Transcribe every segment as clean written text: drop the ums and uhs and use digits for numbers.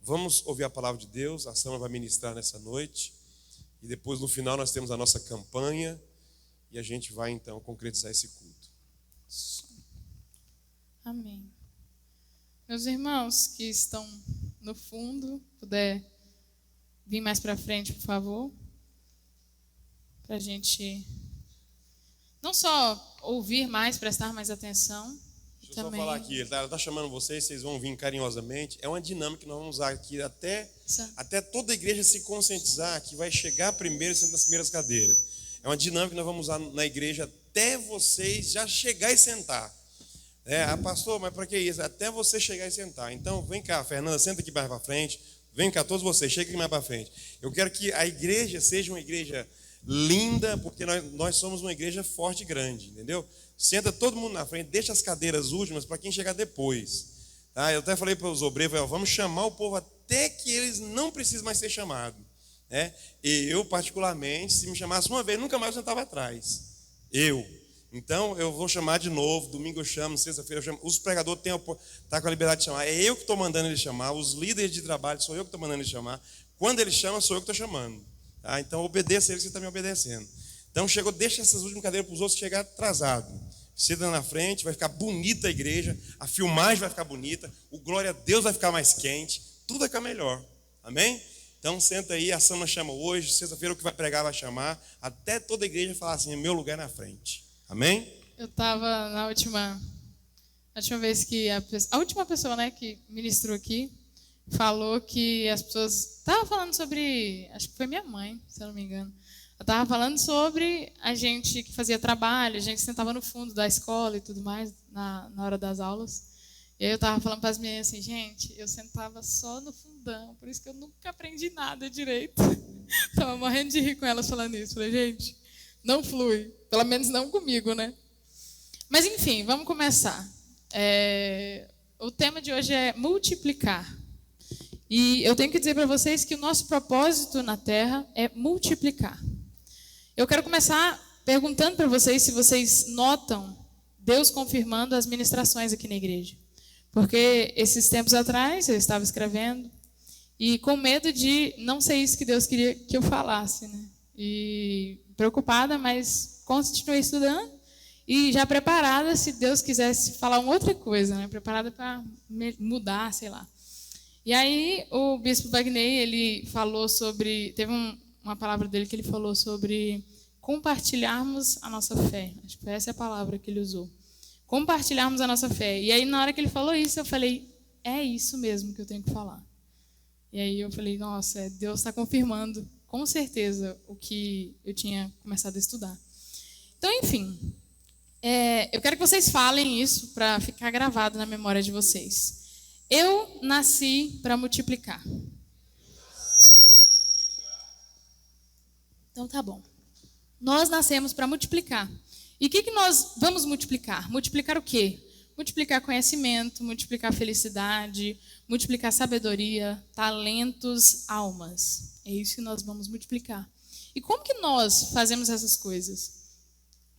Vamos ouvir a palavra de Deus, a Sâmara vai ministrar nessa noite. E depois, no final, nós temos a nossa campanha. E a gente vai, então, concretizar esse culto. Amém. Meus irmãos que estão no fundo, puder vir mais para frente, por favor. Para a gente não só ouvir mais, prestar mais atenção. Deixa eu só falar aqui, ele está chamando vocês vão vir carinhosamente. É uma dinâmica que nós vamos usar aqui até toda a igreja se conscientizar que vai chegar primeiro e sentar nas primeiras cadeiras. É uma dinâmica que nós vamos usar na igreja até vocês já chegar e sentar. Pastor, mas para que isso? Até você chegar e sentar. Então, vem cá, Fernanda, senta aqui mais para frente. Vem cá, todos vocês, cheguem aqui mais para frente. Eu quero que a igreja seja uma igreja linda, porque nós somos uma igreja forte e grande, entendeu? Senta todo mundo na frente, deixa as cadeiras últimas para quem chegar depois. Tá? Eu até falei para os obreiros, vamos chamar o povo até que eles não precisem mais ser chamados. E eu, particularmente, se me chamasse uma vez, nunca mais eu sentava atrás. Então, eu vou chamar de novo, domingo eu chamo, sexta-feira eu chamo. Os pregadores estão com a liberdade de chamar. É eu que estou mandando ele chamar. Os líderes de trabalho, sou eu que estou mandando ele chamar. Quando ele chama, sou eu que estou chamando. Tá? Então, obedeça ele, você está me obedecendo. Então, chegou, deixa essas últimas cadeiras para os outros chegar atrasado. Senta na frente, vai ficar bonita a igreja, a filmagem vai ficar bonita, o glória a Deus vai ficar mais quente, tudo vai ficar melhor. Amém? Então, senta aí, a Sâmara chama hoje, sexta-feira o que vai pregar vai chamar, até toda a igreja falar assim, meu lugar é na frente. Amém? Eu estava na última vez que a última pessoa, né, que ministrou aqui falou que as pessoas estavam falando sobre, acho que foi minha mãe, se eu não me engano. Eu estava falando sobre a gente que fazia trabalho, a gente sentava no fundo da escola e tudo mais na hora das aulas. E aí eu estava falando para as meninas assim, gente, eu sentava só no fundão, por isso que eu nunca aprendi nada direito. Estava morrendo de rir com elas falando isso. Falei, gente, não flui, pelo menos não comigo, né? Mas enfim, vamos começar. O tema de hoje é multiplicar. E eu tenho que dizer para vocês que o nosso propósito na Terra é multiplicar. Eu quero começar perguntando para vocês se vocês notam Deus confirmando as ministrações aqui na igreja. Porque esses tempos atrás eu estava escrevendo e com medo de não ser isso que Deus queria que eu falasse, né? E preocupada, mas continuei estudando e já preparada se Deus quisesse falar uma outra coisa, né? Preparada para mudar, sei lá. E aí o bispo Wagner, ele falou sobre, teve uma palavra dele que ele falou sobre compartilharmos a nossa fé. Acho que essa é a palavra que ele usou. Compartilharmos a nossa fé. E aí na hora que ele falou isso, eu falei, é isso mesmo que eu tenho que falar. E aí eu falei, nossa, Deus está confirmando com certeza o que eu tinha começado a estudar. Então, enfim, eu quero que vocês falem isso para ficar gravado na memória de vocês. Eu nasci para multiplicar. Então tá bom. Nós nascemos para multiplicar. E o que nós vamos multiplicar? Multiplicar o quê? Multiplicar conhecimento, multiplicar felicidade, multiplicar sabedoria, talentos, almas. É isso que nós vamos multiplicar. E como que nós fazemos essas coisas?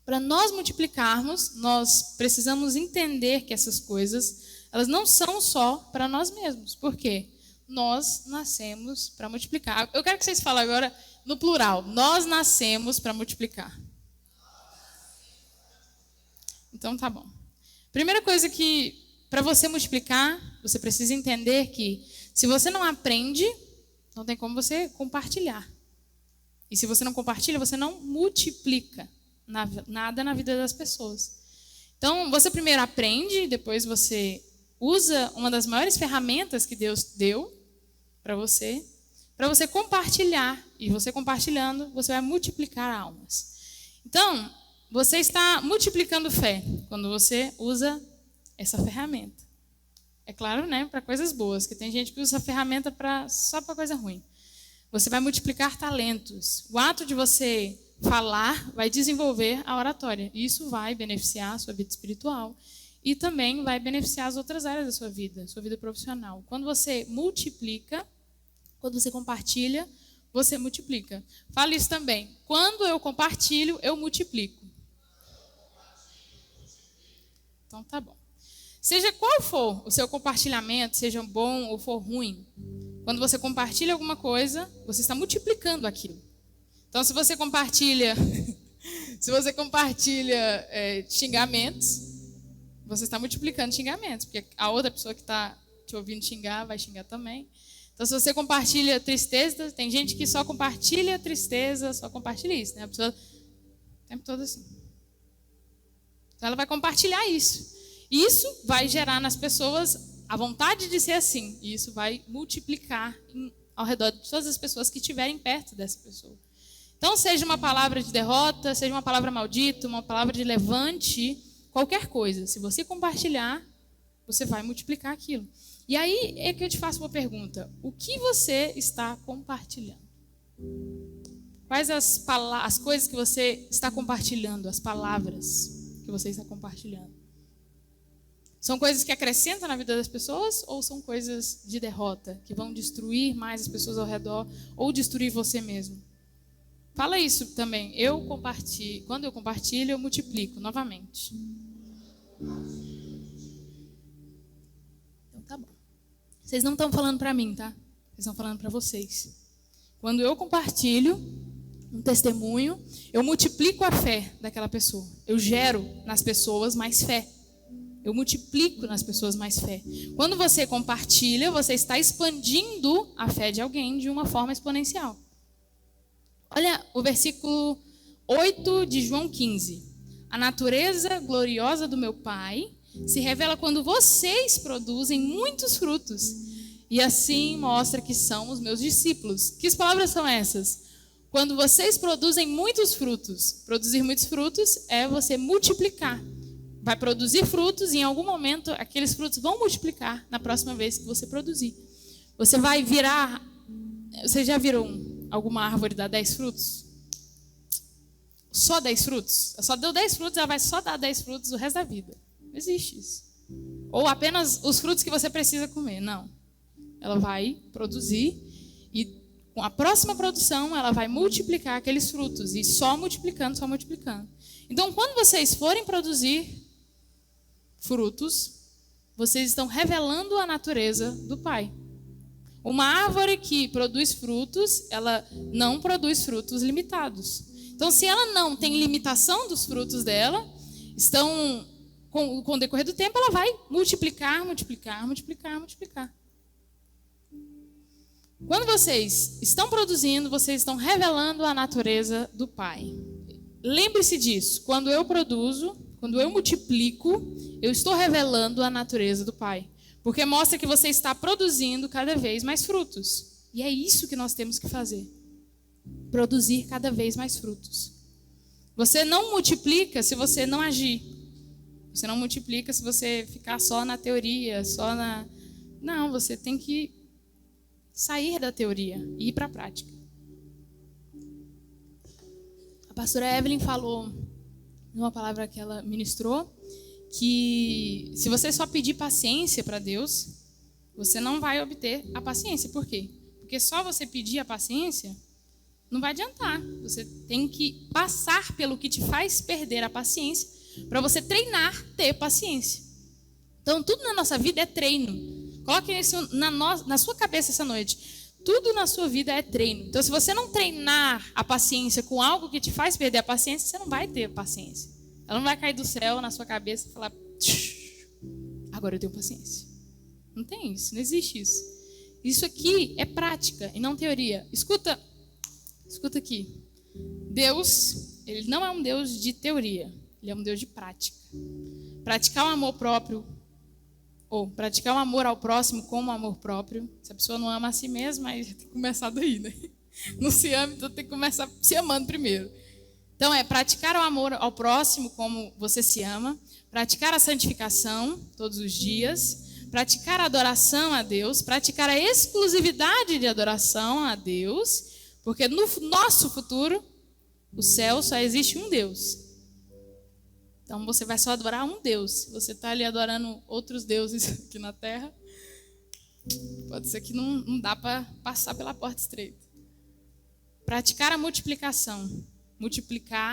Para nós multiplicarmos, nós precisamos entender que essas coisas elas não são só para nós mesmos. Por quê? Nós nascemos para multiplicar. Eu quero que vocês falem agora no plural. Nós nascemos para multiplicar. Então tá bom. Primeira coisa que, para você multiplicar, você precisa entender que se você não aprende, não tem como você compartilhar. E se você não compartilha, você não multiplica nada na vida das pessoas. Então, você primeiro aprende, depois você usa uma das maiores ferramentas que Deus deu para você compartilhar. E você compartilhando, você vai multiplicar almas. Então, você está multiplicando fé quando você usa essa ferramenta. É claro, né, para coisas boas, que tem gente que usa a ferramenta só para coisa ruim. Você vai multiplicar talentos. O ato de você falar vai desenvolver a oratória. E isso vai beneficiar a sua vida espiritual. E também vai beneficiar as outras áreas da sua vida profissional. Quando você multiplica, quando você compartilha, você multiplica. Fala isso também. Quando eu compartilho, eu multiplico. Então tá bom. Seja qual for o seu compartilhamento, seja bom ou for ruim, Quando você compartilha alguma coisa, você está multiplicando aquilo. Então, se você compartilha xingamentos, você está multiplicando xingamentos, porque a outra pessoa que está te ouvindo xingar vai xingar também. Então, se você compartilha tristeza, tem gente que só compartilha tristeza, só compartilha isso, né? A pessoa o tempo todo assim. Então, ela vai compartilhar isso. Isso vai gerar nas pessoas a vontade de ser assim. E isso vai multiplicar ao redor de todas as pessoas que estiverem perto dessa pessoa. Então, seja uma palavra de derrota, seja uma palavra maldita, uma palavra de levante, qualquer coisa. Se você compartilhar, você vai multiplicar aquilo. E aí é que eu te faço uma pergunta. O que você está compartilhando? Quais as coisas que você está compartilhando, as palavras que você está compartilhando? São coisas que acrescentam na vida das pessoas ou são coisas de derrota, que vão destruir mais as pessoas ao redor ou destruir você mesmo? Fala isso também. Quando eu compartilho, eu multiplico novamente. Então tá bom. Vocês não estão falando para mim, tá? Vocês estão falando para vocês. Quando eu compartilho um testemunho, eu multiplico a fé daquela pessoa. Eu gero nas pessoas mais fé. Eu multiplico nas pessoas mais fé. Quando você compartilha, você está expandindo a fé de alguém de uma forma exponencial. Olha o versículo 8 de João 15. A natureza gloriosa do meu Pai se revela quando vocês produzem muitos frutos. E assim mostra que são os meus discípulos. Que palavras são essas? Quando vocês produzem muitos frutos. Produzir muitos frutos é você multiplicar. Vai produzir frutos e em algum momento aqueles frutos vão multiplicar na próxima vez que você produzir. Você vai virar... Vocês já viram alguma árvore dar 10 frutos? Só 10 frutos? Só deu 10 frutos, ela vai só dar 10 frutos o resto da vida. Não existe isso. Ou apenas os frutos que você precisa comer. Não. Ela vai produzir e com a próxima produção ela vai multiplicar aqueles frutos. E só multiplicando, só multiplicando. Então, quando vocês forem produzir frutos, vocês estão revelando a natureza do Pai. Uma árvore que produz frutos, ela não produz frutos limitados. Então, se ela não tem limitação dos frutos dela, com o decorrer do tempo, ela vai multiplicar, multiplicar, multiplicar, multiplicar. Quando vocês estão produzindo, vocês estão revelando a natureza do Pai. Lembre-se disso. Quando eu produzo, quando eu multiplico, eu estou revelando a natureza do Pai. Porque mostra que você está produzindo cada vez mais frutos. E é isso que nós temos que fazer. Produzir cada vez mais frutos. Você não multiplica se você não agir. Você não multiplica se você ficar só na teoria, Não, você tem que sair da teoria e ir para a prática. A pastora Evelyn falou, numa palavra que ela ministrou, que se você só pedir paciência para Deus, você não vai obter a paciência. Por quê? Porque só você pedir a paciência não vai adiantar. Você tem que passar pelo que te faz perder a paciência para você treinar ter paciência. Então, tudo na nossa vida é treino. Coloque isso na sua cabeça essa noite. Tudo na sua vida é treino. Então, se você não treinar a paciência com algo que te faz perder a paciência, você não vai ter paciência. Ela não vai cair do céu na sua cabeça e falar, agora eu tenho paciência. Não tem isso, não existe isso. Isso aqui é prática e não teoria. Escuta aqui. Deus, ele não é um Deus de teoria, ele é um Deus de prática. Praticar o amor próprio, ou praticar o amor ao próximo como amor próprio. Se a pessoa não ama a si mesma, aí tem que começar daí, né? Não se ama, então tem que começar se amando primeiro. Então, praticar o amor ao próximo como você se ama, praticar a santificação todos os dias, praticar a adoração a Deus, praticar a exclusividade de adoração a Deus, porque no nosso futuro, o céu só existe um Deus. Então, você vai só adorar um Deus. Se você está ali adorando outros deuses aqui na terra, pode ser que não dá para passar pela porta estreita. Praticar a multiplicação.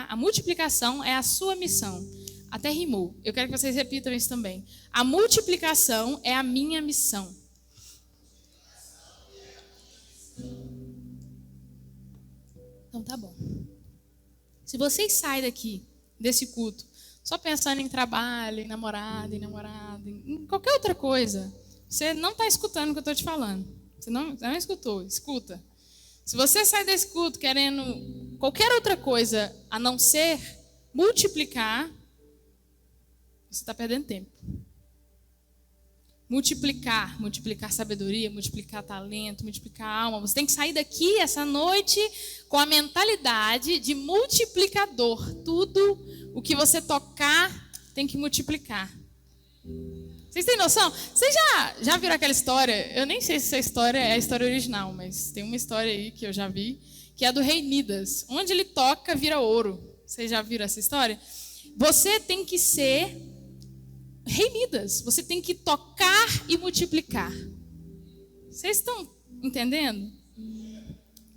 A multiplicação é a sua missão. Até rimou. Eu quero que vocês repitam isso também. A multiplicação é a minha missão. Então tá bom. Se vocês saem daqui, desse culto, só pensando em trabalho, em namorado, em qualquer outra coisa, você não está escutando o que eu estou te falando. Você não escutou, escuta. Se você sai desse culto querendo qualquer outra coisa a não ser multiplicar, você está perdendo tempo. Multiplicar sabedoria, multiplicar talento, multiplicar alma. Você tem que sair daqui essa noite com a mentalidade de multiplicador. Tudo o que você tocar tem que multiplicar. Vocês têm noção? Vocês já viram aquela história? Eu nem sei se essa história é a história original, mas tem uma história aí que eu já vi, que é a do rei Midas. Onde ele toca, vira ouro. Vocês já viram essa história? Você tem que ser rei Midas. Você tem que tocar e multiplicar. Vocês estão entendendo?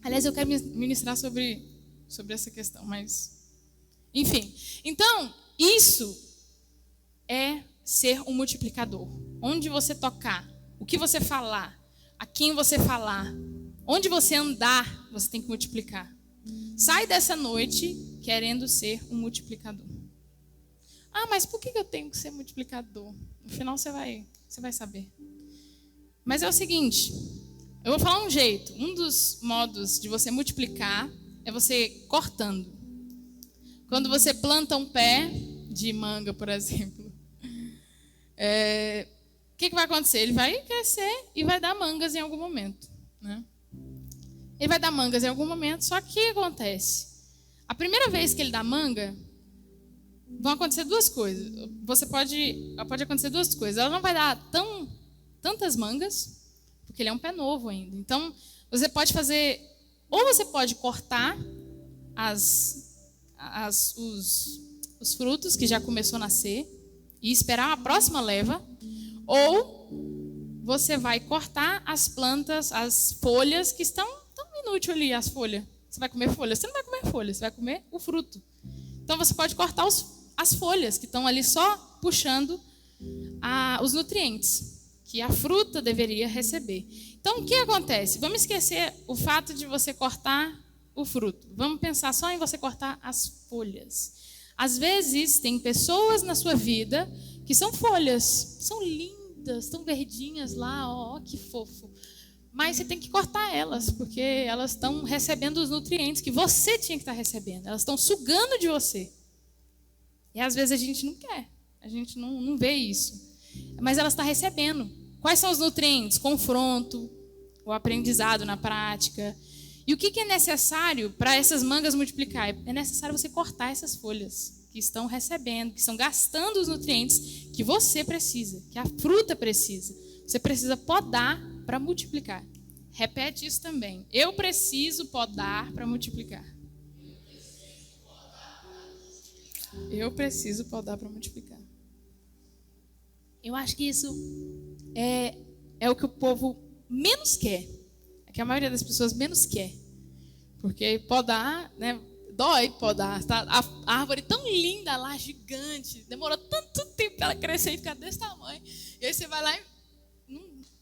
Aliás, eu quero ministrar sobre essa questão, mas... Enfim. Então, isso é ser um multiplicador. Onde você tocar, o que você falar, a quem você falar, onde você andar, você tem que multiplicar. Sai dessa noite querendo ser um multiplicador. Ah, mas por que eu tenho que ser multiplicador? No final você vai saber. Mas é o seguinte, eu vou falar um jeito. Um dos modos de você multiplicar é você cortando. Quando você planta um pé de manga, por exemplo, o que vai acontecer? Ele vai crescer e vai dar mangas em algum momento, né? Ele vai dar mangas em algum momento, só que o que acontece? A primeira vez que ele dá manga, vão acontecer duas coisas. Pode acontecer duas coisas. Ela não vai dar tantas mangas, porque ele é um pé novo ainda. Então, você pode fazer, ou você pode cortar os frutos que já começou a nascer e esperar a próxima leva, ou você vai cortar as plantas, as folhas que estão tão inúteis ali, as folhas. Você vai comer folha? Você não vai comer folha, você vai comer o fruto. Então você pode cortar as folhas que estão ali só puxando os nutrientes que a fruta deveria receber. Então o que acontece? Vamos esquecer o fato de você cortar o fruto. Vamos pensar só em você cortar as folhas. Às vezes, tem pessoas na sua vida que são folhas, são lindas, estão verdinhas lá, ó, que fofo. Mas você tem que cortar elas, porque elas estão recebendo os nutrientes que você tinha que estar recebendo. Elas estão sugando de você. E às vezes a gente não quer, a gente não vê isso. Mas elas estão recebendo. Quais são os nutrientes? Confronto, o aprendizado na prática. E o que é necessário para essas mangas multiplicar? É necessário você cortar essas folhas que estão recebendo, que estão gastando os nutrientes que você precisa, que a fruta precisa. Você precisa podar para multiplicar. Repete isso também. Eu preciso podar para multiplicar. Eu preciso podar para multiplicar. Eu acho que isso é o que o povo menos quer. Que a maioria das pessoas menos quer. Porque podar, né, dói podar. Tá? A árvore tão linda lá, gigante, demorou tanto tempo para ela crescer e ficar desse tamanho. E aí você vai lá e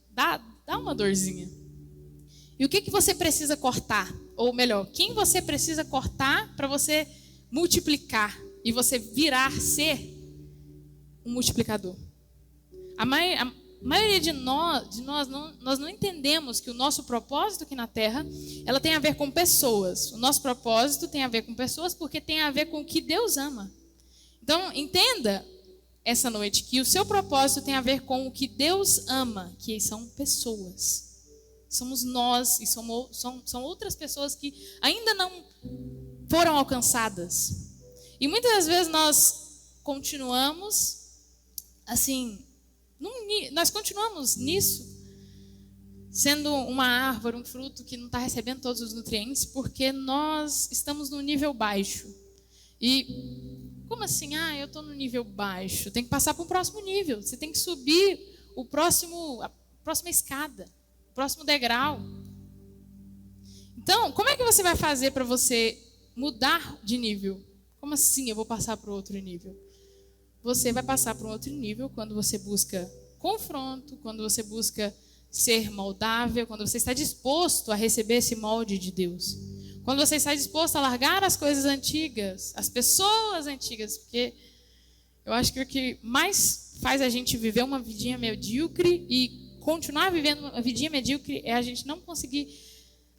dá uma dorzinha. E o que você precisa cortar? Ou melhor, quem você precisa cortar para você multiplicar e você virar ser um multiplicador? A maioria de nós não entendemos que o nosso propósito aqui na Terra, ela tem a ver com pessoas. O nosso propósito tem a ver com pessoas porque tem a ver com o que Deus ama. Então, entenda essa noite que o seu propósito tem a ver com o que Deus ama, que são pessoas. Somos nós e são outras pessoas que ainda não foram alcançadas. E muitas das vezes nós continuamos assim... Nós continuamos nisso, sendo uma árvore, um fruto que não está recebendo todos os nutrientes, porque nós estamos no nível baixo. E como assim? Eu estou no nível baixo. Tem que passar para o próximo nível. Você tem que subir a próxima escada, o próximo degrau. Então, como é que você vai fazer para você mudar de nível? Como assim eu vou passar para outro nível? Você vai passar para um outro nível quando você busca confronto, quando você busca ser moldável, quando você está disposto a receber esse molde de Deus. Quando você está disposto a largar as coisas antigas, as pessoas antigas, porque eu acho que o que mais faz a gente viver uma vidinha medíocre e continuar vivendo uma vidinha medíocre é a gente não conseguir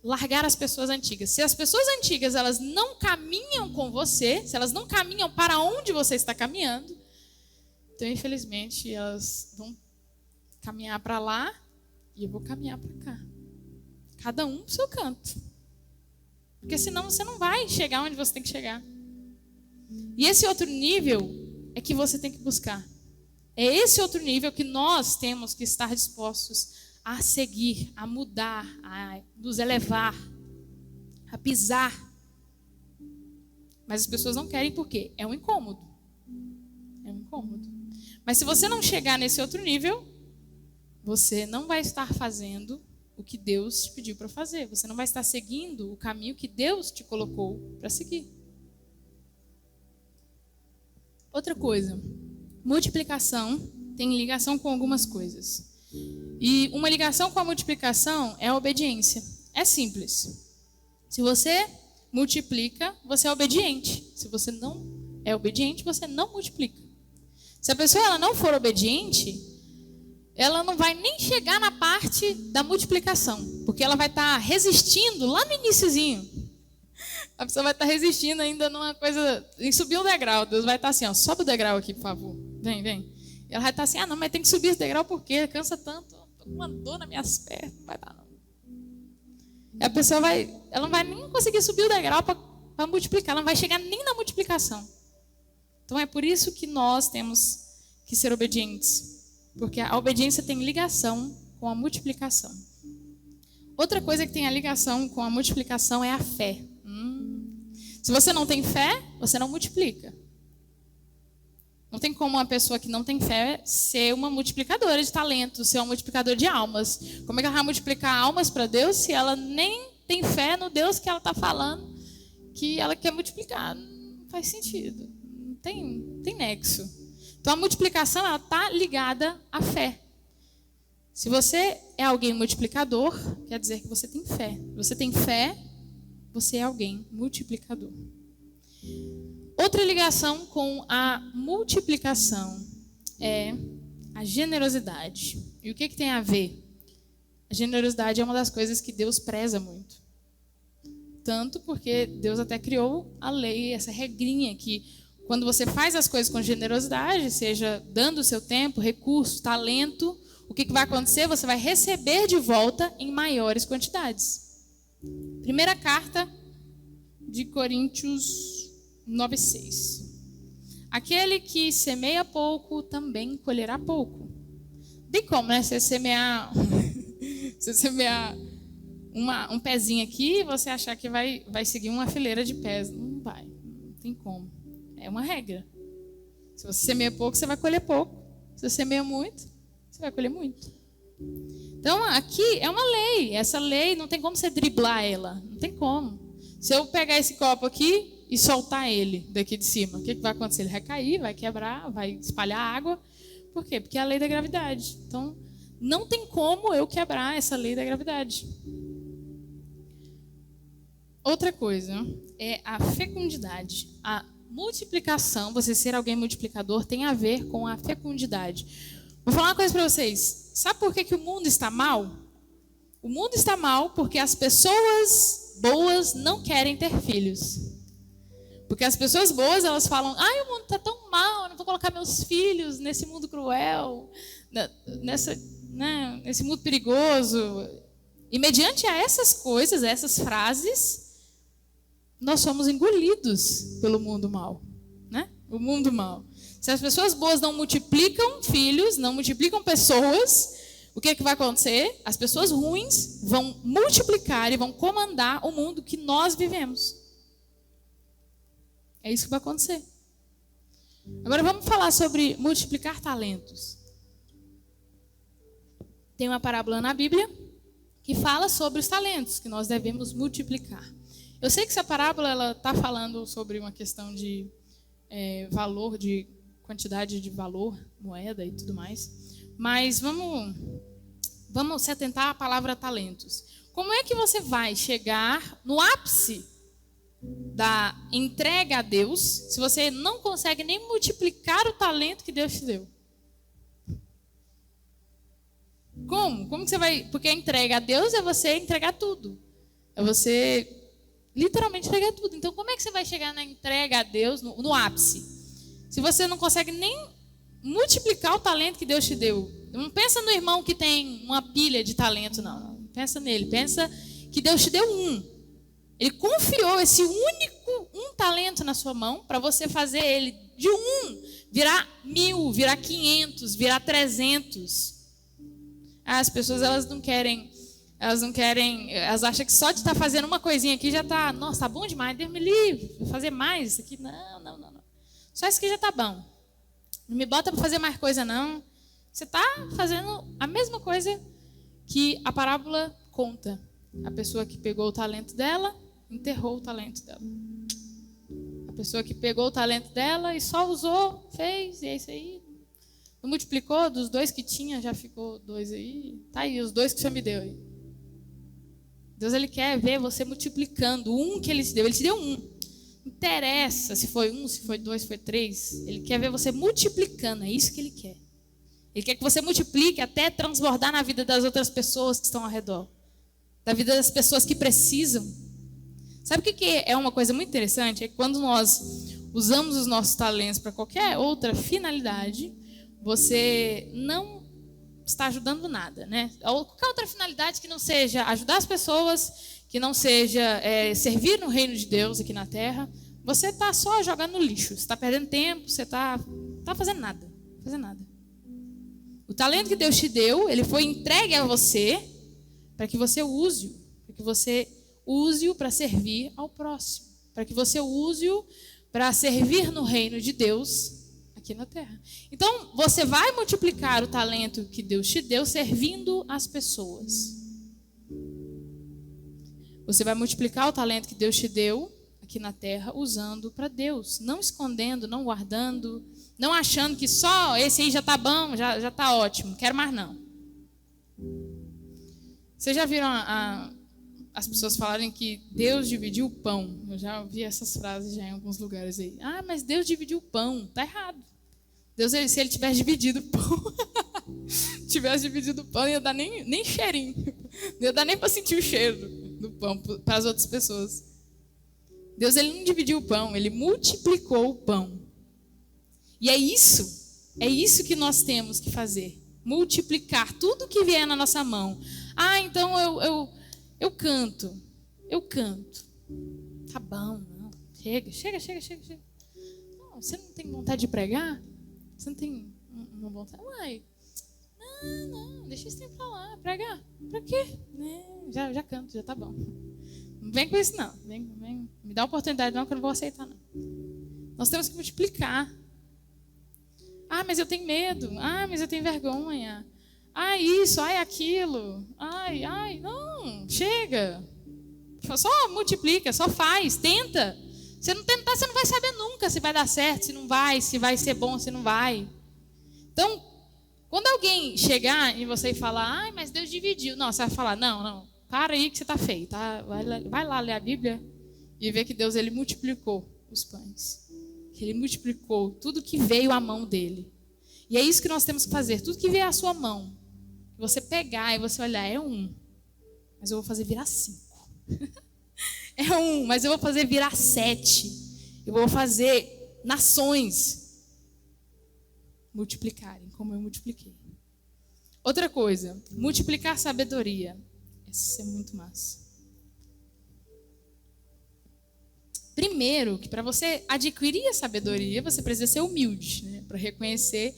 largar as pessoas antigas. Se as pessoas antigas elas não caminham com você, se elas não caminham para onde você está caminhando, então infelizmente elas vão caminhar para lá e eu vou caminhar para cá. Cada um pro seu canto. Porque senão você não vai chegar onde você tem que chegar. E esse outro nível é que você tem que buscar. É esse outro nível que nós temos que estar dispostos a seguir, a mudar, a nos elevar, a pisar. Mas as pessoas não querem por quê? É um incômodo. É um incômodo. Mas se você não chegar nesse outro nível, você não vai estar fazendo o que Deus te pediu para fazer. Você não vai estar seguindo o caminho que Deus te colocou para seguir. Outra coisa, multiplicação tem ligação com algumas coisas. E uma ligação com a multiplicação é a obediência. É simples. Se você multiplica, você é obediente. Se você não é obediente, você não multiplica. Se a pessoa ela não for obediente, ela não vai nem chegar na parte da multiplicação, porque ela vai estar resistindo lá no iniciozinho. A pessoa vai estar resistindo ainda numa coisa, em subir um degrau. Deus vai estar assim, ó, sobe o degrau aqui, por favor. Vem. Ela vai estar assim, não, mas tem que subir esse degrau porque cansa tanto. Estou com uma dor nas minhas pernas, não vai dar não. E a pessoa ela não vai nem conseguir subir o degrau para multiplicar, ela não vai chegar nem na multiplicação. Então é por isso que nós temos que ser obedientes, porque a obediência tem ligação com a multiplicação. Outra coisa que tem a ligação com a multiplicação é a fé. Se você não tem fé, você não multiplica. Não tem como uma pessoa que não tem fé ser uma multiplicadora de talentos, ser uma multiplicadora de almas. Como é que ela vai multiplicar almas para Deus se ela nem tem fé no Deus que ela está falando que ela quer multiplicar? Não faz sentido. Não tem nexo. Então a multiplicação está ligada à fé. Se você é alguém multiplicador, quer dizer que você tem fé. Se você tem fé, você é alguém multiplicador. Outra ligação com a multiplicação é a generosidade. E o que tem a ver? A generosidade é uma das coisas que Deus preza muito. Tanto porque Deus até criou a lei, essa regrinha que quando você faz as coisas com generosidade, seja dando o seu tempo, recurso, talento, o que vai acontecer? Você vai receber de volta em maiores quantidades. Primeira carta de Coríntios 9:6. Aquele que semeia pouco também colherá pouco. Tem como, né? Você semear um pezinho aqui e você achar que vai seguir uma fileira de pés. Não vai, não tem como. É uma regra. Se você semeia pouco, você vai colher pouco. Se você semeia muito, você vai colher muito. Então, aqui é uma lei. Essa lei não tem como você driblar ela. Não tem como. Se eu pegar esse copo aqui e soltar ele daqui de cima, o que vai acontecer? Ele vai cair, vai quebrar, vai espalhar água. Por quê? Porque é a lei da gravidade. Então, não tem como eu quebrar essa lei da gravidade. Outra coisa é a fecundidade. A multiplicação, você ser alguém multiplicador, tem a ver com a fecundidade. Vou falar uma coisa para vocês. Sabe por que o mundo está mal? O mundo está mal porque as pessoas boas não querem ter filhos. Porque as pessoas boas, elas falam, o mundo está tão mal, eu não vou colocar meus filhos nesse mundo cruel, nesse mundo perigoso. E mediante a essas coisas, a essas frases, nós somos engolidos pelo mundo mal. Né? O mundo mal. Se as pessoas boas não multiplicam filhos, não multiplicam pessoas, o que vai acontecer? As pessoas ruins vão multiplicar e vão comandar o mundo que nós vivemos. É isso que vai acontecer. Agora vamos falar sobre multiplicar talentos. Tem uma parábola na Bíblia que fala sobre os talentos que nós devemos multiplicar. Eu sei que essa parábola está falando sobre uma questão de valor, de quantidade de valor, moeda e tudo mais. Mas vamos se atentar à palavra talentos. Como é que você vai chegar no ápice da entrega a Deus se você não consegue nem multiplicar o talento que Deus te deu? Como? Como que você vai... Porque a entrega a Deus é você entregar tudo. É você literalmente entregar tudo. Então, como é que você vai chegar na entrega a Deus, no ápice? Se você não consegue nem multiplicar o talento que Deus te deu. Não pensa no irmão que tem uma pilha de talento, não. Pensa nele. Pensa que Deus te deu um. Ele confiou esse único talento na sua mão para você fazer ele de virar 1000, virar 500, virar 300. As pessoas elas acham que só de estar fazendo uma coisinha aqui já está, nossa, tá bom demais, Deus me livre, vou fazer mais isso aqui. Não. Só isso aqui já está bom. Não me bota para fazer mais coisa, não. Você está fazendo a mesma coisa que a parábola conta. A pessoa que pegou o talento dela, enterrou o talento dela. A pessoa que pegou o talento dela e só usou, fez, e é isso aí. Não multiplicou, dos 2 que tinha, já ficou 2 aí. Tá aí, os 2 que o Senhor me deu aí. Deus, Ele quer ver você multiplicando o que Ele te deu. Ele te deu 1. Não interessa se foi 1, se foi 2, se foi 3. Ele quer ver você multiplicando, é isso que Ele quer. Ele quer que você multiplique até transbordar na vida das outras pessoas que estão ao redor. Da vida das pessoas que precisam. Sabe o que é uma coisa muito interessante? É que quando nós usamos os nossos talentos para qualquer outra finalidade, você não está ajudando nada, né? Ou qualquer outra finalidade que não seja ajudar as pessoas, que não seja servir no reino de Deus aqui na terra, você está só jogando no lixo. Você está perdendo tempo, você está fazendo nada. O talento que Deus te deu, ele foi entregue a você para que você use-o. Para que você use-o para servir ao próximo. Para que você use-o para servir no reino de Deus aqui na terra. Então, você vai multiplicar o talento que Deus te deu servindo as pessoas. Você vai multiplicar o talento que Deus te deu aqui na terra usando para Deus. Não escondendo, não guardando, não achando que só esse aí já está bom, já está ótimo, não quero mais não. Vocês já viram as pessoas falarem que Deus dividiu o pão? Eu já ouvi essas frases já em alguns lugares aí. Ah, mas Deus dividiu o pão. Está errado. Deus, se Ele tivesse dividido o pão, não ia dar nem cheirinho. Não ia dar nem para sentir o cheiro do pão para as outras pessoas. Deus, Ele não dividiu o pão, Ele multiplicou o pão. E é isso que nós temos que fazer. Multiplicar tudo que vier na nossa mão. Ah, então eu canto. Tá bom, não. Chega. Não, você não tem vontade de pregar? Você não tem uma vontade? Uai, não, deixa esse tempo pra lá, pregar. Pra quê? Já canto, já tá bom. Não vem com isso, não. Vem, me dá oportunidade, não, que eu não vou aceitar, não. Nós temos que multiplicar. Ah, mas eu tenho medo. Ah, mas eu tenho vergonha. Ah, isso, ai, aquilo. Ai, não, chega. Só multiplica, só faz, tenta. Se não tentar, você não vai saber nunca se vai dar certo, se não vai, se vai ser bom, se não vai. Então, quando alguém chegar em você e falar, ai, mas Deus dividiu. Não, você vai falar, não, para aí que você está feio. Tá? Vai lá ler a Bíblia e ver que Deus, Ele multiplicou os pães. Que Ele multiplicou tudo que veio à mão dEle. E é isso que nós temos que fazer. Tudo que veio à sua mão, você pegar e você olhar, é 1, mas eu vou fazer virar 5. É 1, mas eu vou fazer virar 7. Eu vou fazer nações multiplicarem, como eu multipliquei. Outra coisa, multiplicar sabedoria. Isso é muito massa. Primeiro, que para você adquirir a sabedoria, você precisa ser humilde, né? Para reconhecer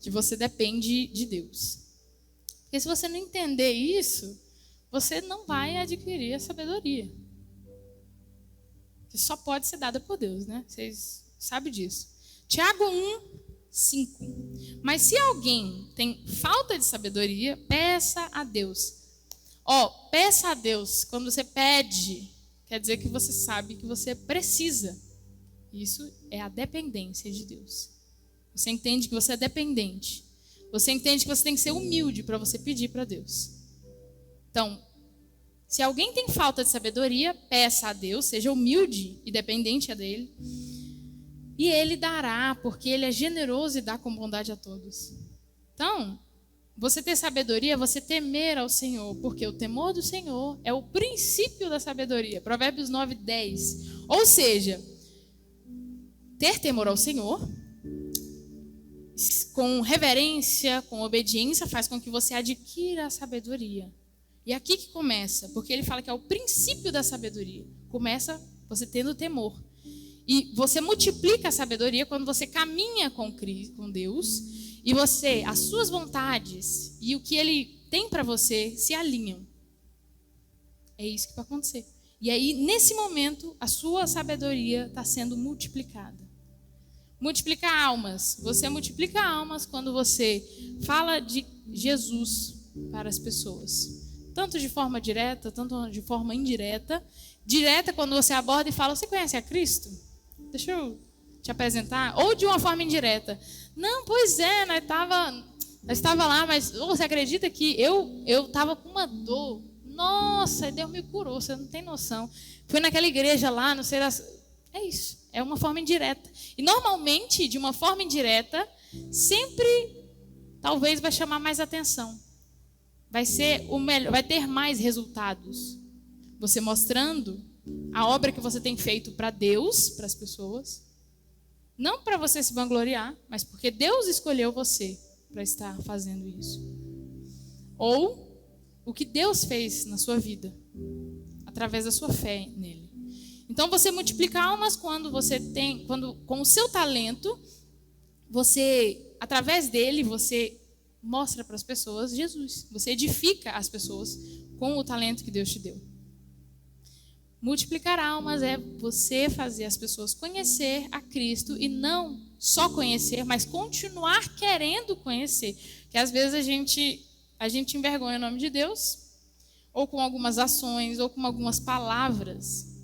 que você depende de Deus. Porque se você não entender isso, você não vai adquirir a sabedoria. Que só pode ser dada por Deus, né? Vocês sabem disso. Tiago 1:5. Mas se alguém tem falta de sabedoria, peça a Deus. Peça a Deus. Quando você pede, quer dizer que você sabe que você precisa. Isso é a dependência de Deus. Você entende que você é dependente. Você entende que você tem que ser humilde para você pedir para Deus. Então, Se alguém tem falta de sabedoria, peça a Deus, seja humilde e dependente dele, e ele dará, porque ele é generoso e dá com bondade a todos. Então, você ter sabedoria é você temer ao Senhor, porque o temor do Senhor é o princípio da sabedoria. Provérbios 9:10. Ou seja, ter temor ao Senhor, com reverência, com obediência, faz com que você adquira a sabedoria. E aqui que começa, porque ele fala que é o princípio da sabedoria. Começa você tendo temor. E você multiplica a sabedoria quando você caminha com Deus, e as suas vontades e o que ele tem para você se alinham. É isso que vai acontecer. E aí, nesse momento, a sua sabedoria está sendo multiplicada. Multiplicar almas. Você multiplica almas quando você fala de Jesus para as pessoas. Tanto de forma direta, tanto de forma indireta. Direta quando você aborda e fala, você conhece a Cristo? Deixa eu te apresentar. Ou de uma forma indireta. Não, pois é, nós estava lá, mas você acredita que eu estava com uma dor? Nossa, Deus me curou, você não tem noção. Fui naquela igreja lá, não sei das... É isso, é uma forma indireta. E normalmente, de uma forma indireta, sempre talvez vai chamar mais atenção. Vai ser o melhor, vai ter mais resultados. Você mostrando a obra que você tem feito para Deus, para as pessoas. Não para você se vangloriar, mas porque Deus escolheu você para estar fazendo isso. Ou o que Deus fez na sua vida, através da sua fé nele. Então você multiplica almas quando com o seu talento, através dele, você mostra para as pessoas Jesus. Você edifica as pessoas com o talento que Deus te deu. Multiplicar almas é você fazer as pessoas conhecer a Cristo e não só conhecer, mas continuar querendo conhecer. Porque às vezes a gente envergonha o nome de Deus, ou com algumas ações, ou com algumas palavras.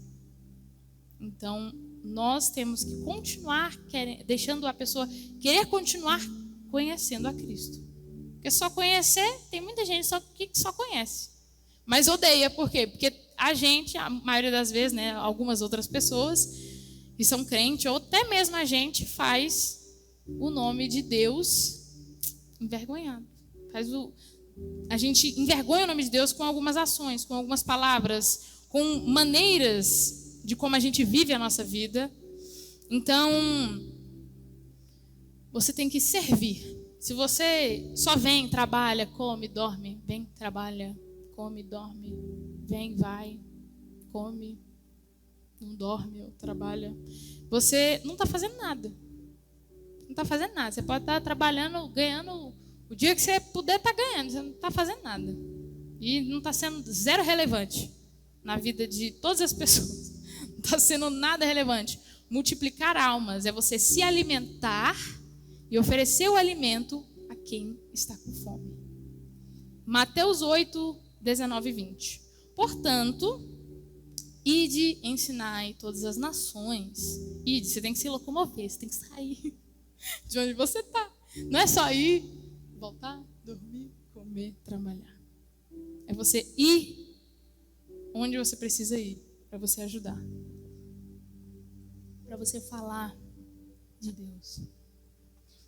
Então, nós temos que continuar deixando a pessoa querer continuar conhecendo a Cristo. Porque só conhecer, tem muita gente que só conhece. Mas odeia, por quê? Porque a maioria das vezes, né, algumas outras pessoas que são crentes, ou até mesmo a gente faz o nome de Deus envergonhado. A gente envergonha o nome de Deus com algumas ações, com algumas palavras, com maneiras de como a gente vive a nossa vida. Então, você tem que servir. Se você só vem, trabalha, come, dorme, vem, trabalha, come, dorme, vem, vai, come, não dorme ou trabalha, você não está fazendo nada. Não está fazendo nada. Você pode estar trabalhando, ganhando o dia que você puder estar ganhando. Você não está fazendo nada. E não está sendo zero relevante na vida de todas as pessoas. Não está sendo nada relevante. Multiplicar almas é você se alimentar e oferecer o alimento a quem está com fome. Mateus 8, 19 e 20. Portanto, ide, ensinai todas as nações. Ide, você tem que se locomover, você tem que sair de onde você está. Não é só ir, voltar, dormir, comer, trabalhar. É você ir onde você precisa ir para você ajudar. Para você falar de Deus.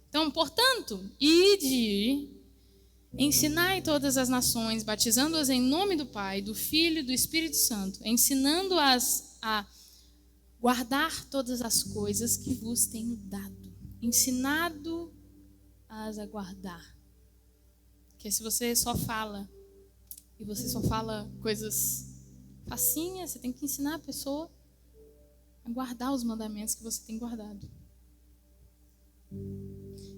Então, portanto, ide, ensinai todas as nações, batizando-as em nome do Pai, do Filho e do Espírito Santo, ensinando-as a guardar todas as coisas que vos tenho dado. Ensinado-as a guardar. Porque se você só fala, e você só fala coisas facinhas, você tem que ensinar a pessoa a guardar os mandamentos que você tem guardado.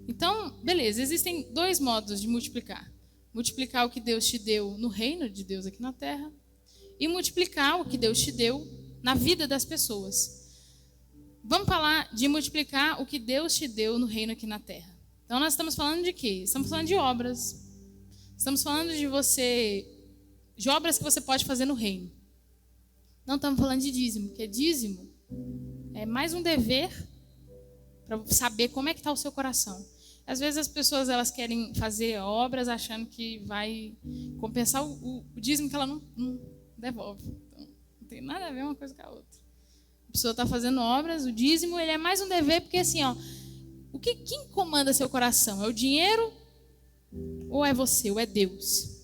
Então, beleza, existem dois modos de multiplicar. Multiplicar o que Deus te deu no reino de Deus aqui na terra e multiplicar o que Deus te deu na vida das pessoas. Vamos falar de multiplicar o que Deus te deu no reino aqui na terra. Então, nós estamos falando de quê? Estamos falando de obras. Estamos falando de obras que você pode fazer no reino. Não estamos falando de dízimo, porque dízimo é mais um dever para saber como é que está o seu coração. Às vezes as pessoas elas querem fazer obras achando que vai compensar o dízimo que ela devolve. Então, não tem nada a ver uma coisa com a outra. A pessoa está fazendo obras, o dízimo, ele é mais um dever, porque assim, ó, quem comanda seu coração? É o dinheiro ou é você, ou é Deus?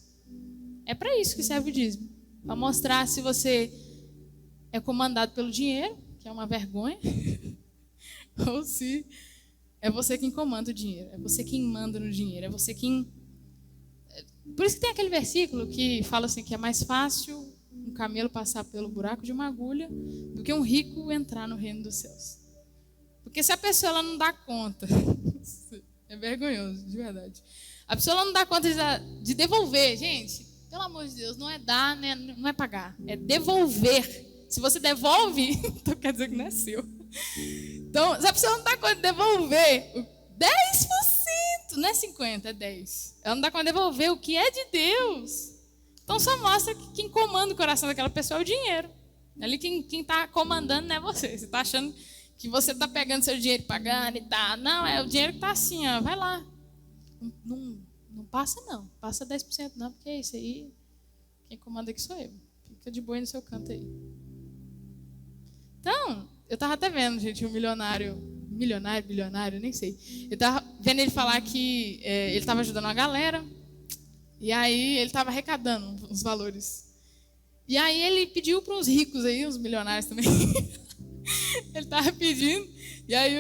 É para isso que serve o dízimo. Para mostrar se você é comandado pelo dinheiro, que é uma vergonha, ou se é você quem comanda o dinheiro, é você quem manda no dinheiro, é você quem... Por isso que tem aquele versículo que fala assim, que é mais fácil um camelo passar pelo buraco de uma agulha do que um rico entrar no reino dos céus. Porque se a pessoa ela não dá conta, é vergonhoso, de verdade. A pessoa ela não dá conta de devolver, gente, pelo amor de Deus, não é dar, né, não é pagar, é devolver. Se você devolve, então quer dizer que não é seu. Então, se a pessoa não dá conta de devolver 10%, não é 50%, é 10%. Ela não dá conta de devolver o que é de Deus. Então só mostra que quem comanda o coração daquela pessoa é o dinheiro. Ali quem está comandando não é você. Você está achando que você está pegando seu dinheiro e pagando e tá. Não, é o dinheiro que está assim, ó, vai lá. Não passa não, passa 10% não, porque isso aí, quem comanda aqui sou eu. Fica de boa aí no seu canto aí. Então, eu estava até vendo, gente, um bilionário, nem sei. Eu estava vendo ele falar que ele estava ajudando uma galera, e aí ele estava arrecadando os valores. E aí ele pediu para uns ricos aí, uns milionários também, ele estava pedindo, e aí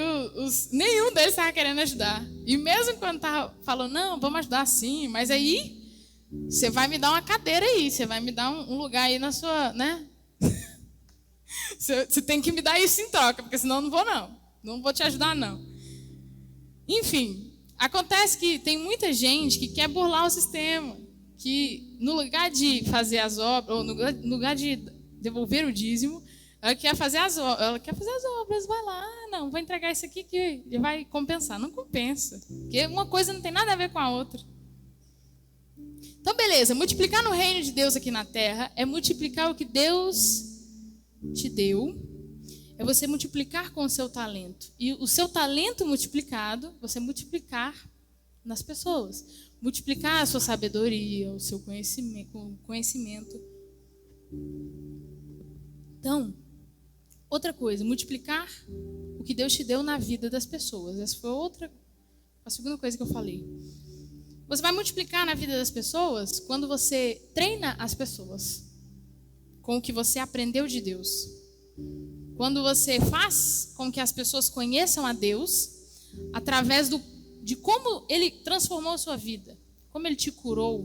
nenhum deles estava querendo ajudar. E mesmo quando estava falando, não, vamos ajudar sim, mas aí você vai me dar uma cadeira aí, você vai me dar um lugar aí na sua, né? Você tem que me dar isso em troca, porque senão eu não vou não. Não vou te ajudar não. Enfim, acontece que tem muita gente que quer burlar o sistema, que no lugar de fazer as obras, ou no lugar de devolver o dízimo, ela quer fazer as obras, vai lá, não, vou entregar isso aqui que vai compensar. Não compensa, porque uma coisa não tem nada a ver com a outra. Então, beleza, multiplicar no reino de Deus aqui na terra é multiplicar o que Deus te deu, é você multiplicar com o seu talento. E o seu talento multiplicado, você multiplicar nas pessoas. Multiplicar a sua sabedoria, o seu conhecimento. Então, outra coisa, multiplicar o que Deus te deu na vida das pessoas. Essa foi a segunda coisa que eu falei. Você vai multiplicar na vida das pessoas quando você treina as pessoas com o que você aprendeu de Deus. Quando você faz com que as pessoas conheçam a Deus através de como Ele transformou a sua vida, como Ele te curou.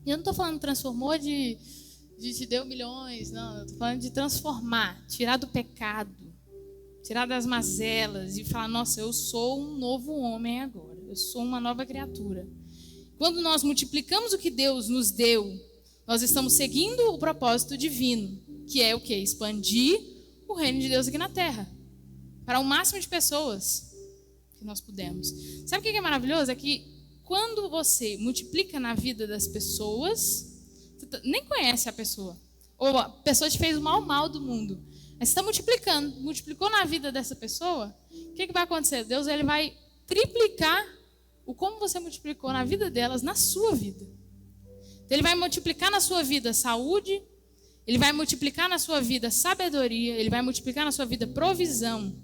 E eu não estou falando transformou de te deu milhões, não. Eu estou falando de transformar, tirar do pecado, tirar das mazelas e falar, nossa, eu sou um novo homem agora, eu sou uma nova criatura. Quando nós multiplicamos o que Deus nos deu, nós estamos seguindo o propósito divino, que é o quê? Expandir o reino de Deus aqui na terra, para o máximo de pessoas que nós pudermos. Sabe o que é maravilhoso? É que quando você multiplica na vida das pessoas, você nem conhece a pessoa, ou a pessoa te fez o mal do mundo, mas você está multiplicou na vida dessa pessoa, o que vai acontecer? Deus ele vai triplicar o como você multiplicou na vida delas, na sua vida. Ele vai multiplicar na sua vida saúde, Ele vai multiplicar na sua vida sabedoria, Ele vai multiplicar na sua vida provisão.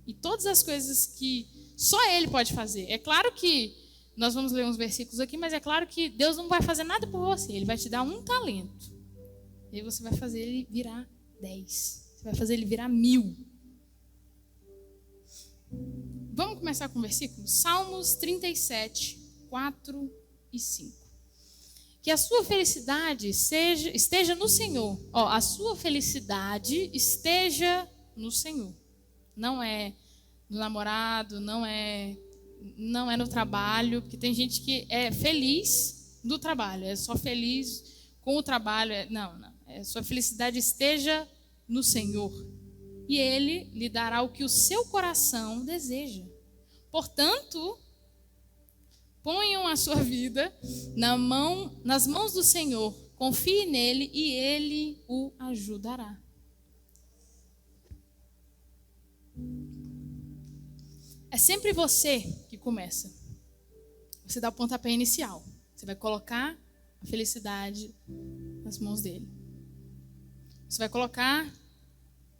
E todas as coisas que só Ele pode fazer. É claro que, nós vamos ler uns versículos aqui, mas é claro que Deus não vai fazer nada por você. Ele vai te dar um talento. E aí você vai fazer ele virar 10. Você vai fazer ele virar 1000. Vamos começar com o versículo? Salmos 37, 4 e 5. Que a sua felicidade esteja no Senhor. A sua felicidade esteja no Senhor. Não é no namorado, não é no trabalho, porque tem gente que é feliz do trabalho, é só feliz com o trabalho. Não. Sua felicidade esteja no Senhor. E Ele lhe dará o que o seu coração deseja. Portanto, ponham a sua vida nas mãos do Senhor, confie nele e Ele o ajudará. É sempre você que começa. Você dá o pontapé inicial. Você vai colocar a felicidade nas mãos dele. Você vai colocar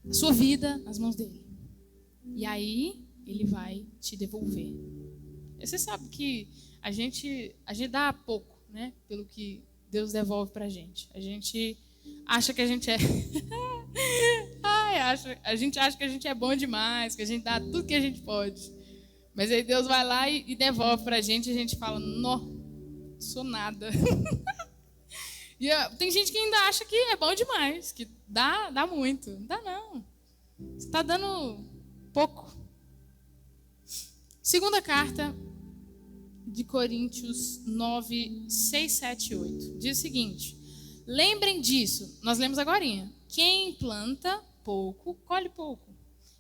a sua vida nas mãos dele. E aí, ele vai te devolver. E você sabe que a gente dá pouco, né? Pelo que Deus devolve pra gente. A gente acha que a gente é... a gente acha que a gente é bom demais, que a gente dá tudo que a gente pode. Mas aí Deus vai lá e devolve pra gente e a gente fala, não sou nada. E tem gente que ainda acha que é bom demais, que dá muito. Não dá não. Você está dando pouco. Segunda carta de Coríntios 9, 6, 7 e 8. Diz o seguinte: lembrem disso, nós lemos agorinha. Quem planta pouco, colhe pouco.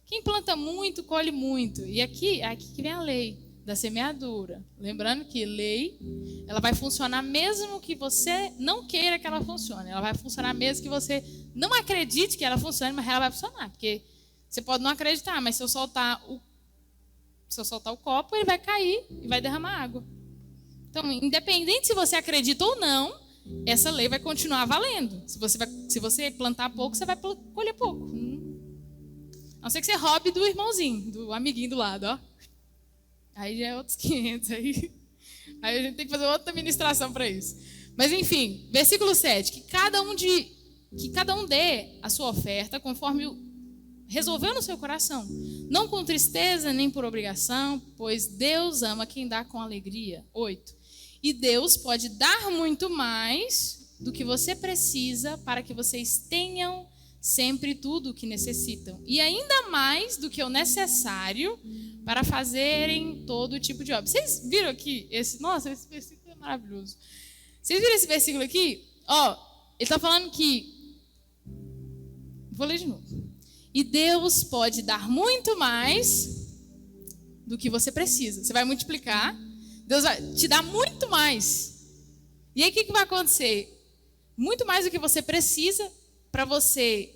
Quem planta muito, colhe muito. E aqui que vem a lei da semeadura. Lembrando que lei, ela vai funcionar mesmo que você não queira que ela funcione. Ela vai funcionar mesmo que você não acredite que ela funcione, mas ela vai funcionar. Porque você pode não acreditar, mas se eu soltar o copo, ele vai cair e vai derramar água. Então, independente se você acredita ou não, essa lei vai continuar valendo. Se você plantar pouco, você vai colher pouco. A não ser que você roube do irmãozinho, do amiguinho do lado, ó. Aí já é outros 500. Aí a gente tem que fazer outra ministração para isso. Mas enfim, versículo 7. Que cada um dê a sua oferta conforme resolveu no seu coração. Não com tristeza nem por obrigação, pois Deus ama quem dá com alegria. 8. E Deus pode dar muito mais do que você precisa para que vocês tenham sempre tudo o que necessitam. E ainda mais do que o necessário para fazerem todo tipo de obra. Vocês viram aqui? Nossa, esse versículo é maravilhoso. Vocês viram esse versículo aqui? Ó, ele está falando que... Vou ler de novo. E Deus pode dar muito mais do que você precisa. Você vai multiplicar, Deus vai te dar muito mais. E aí o que vai acontecer? Muito mais do que você precisa para você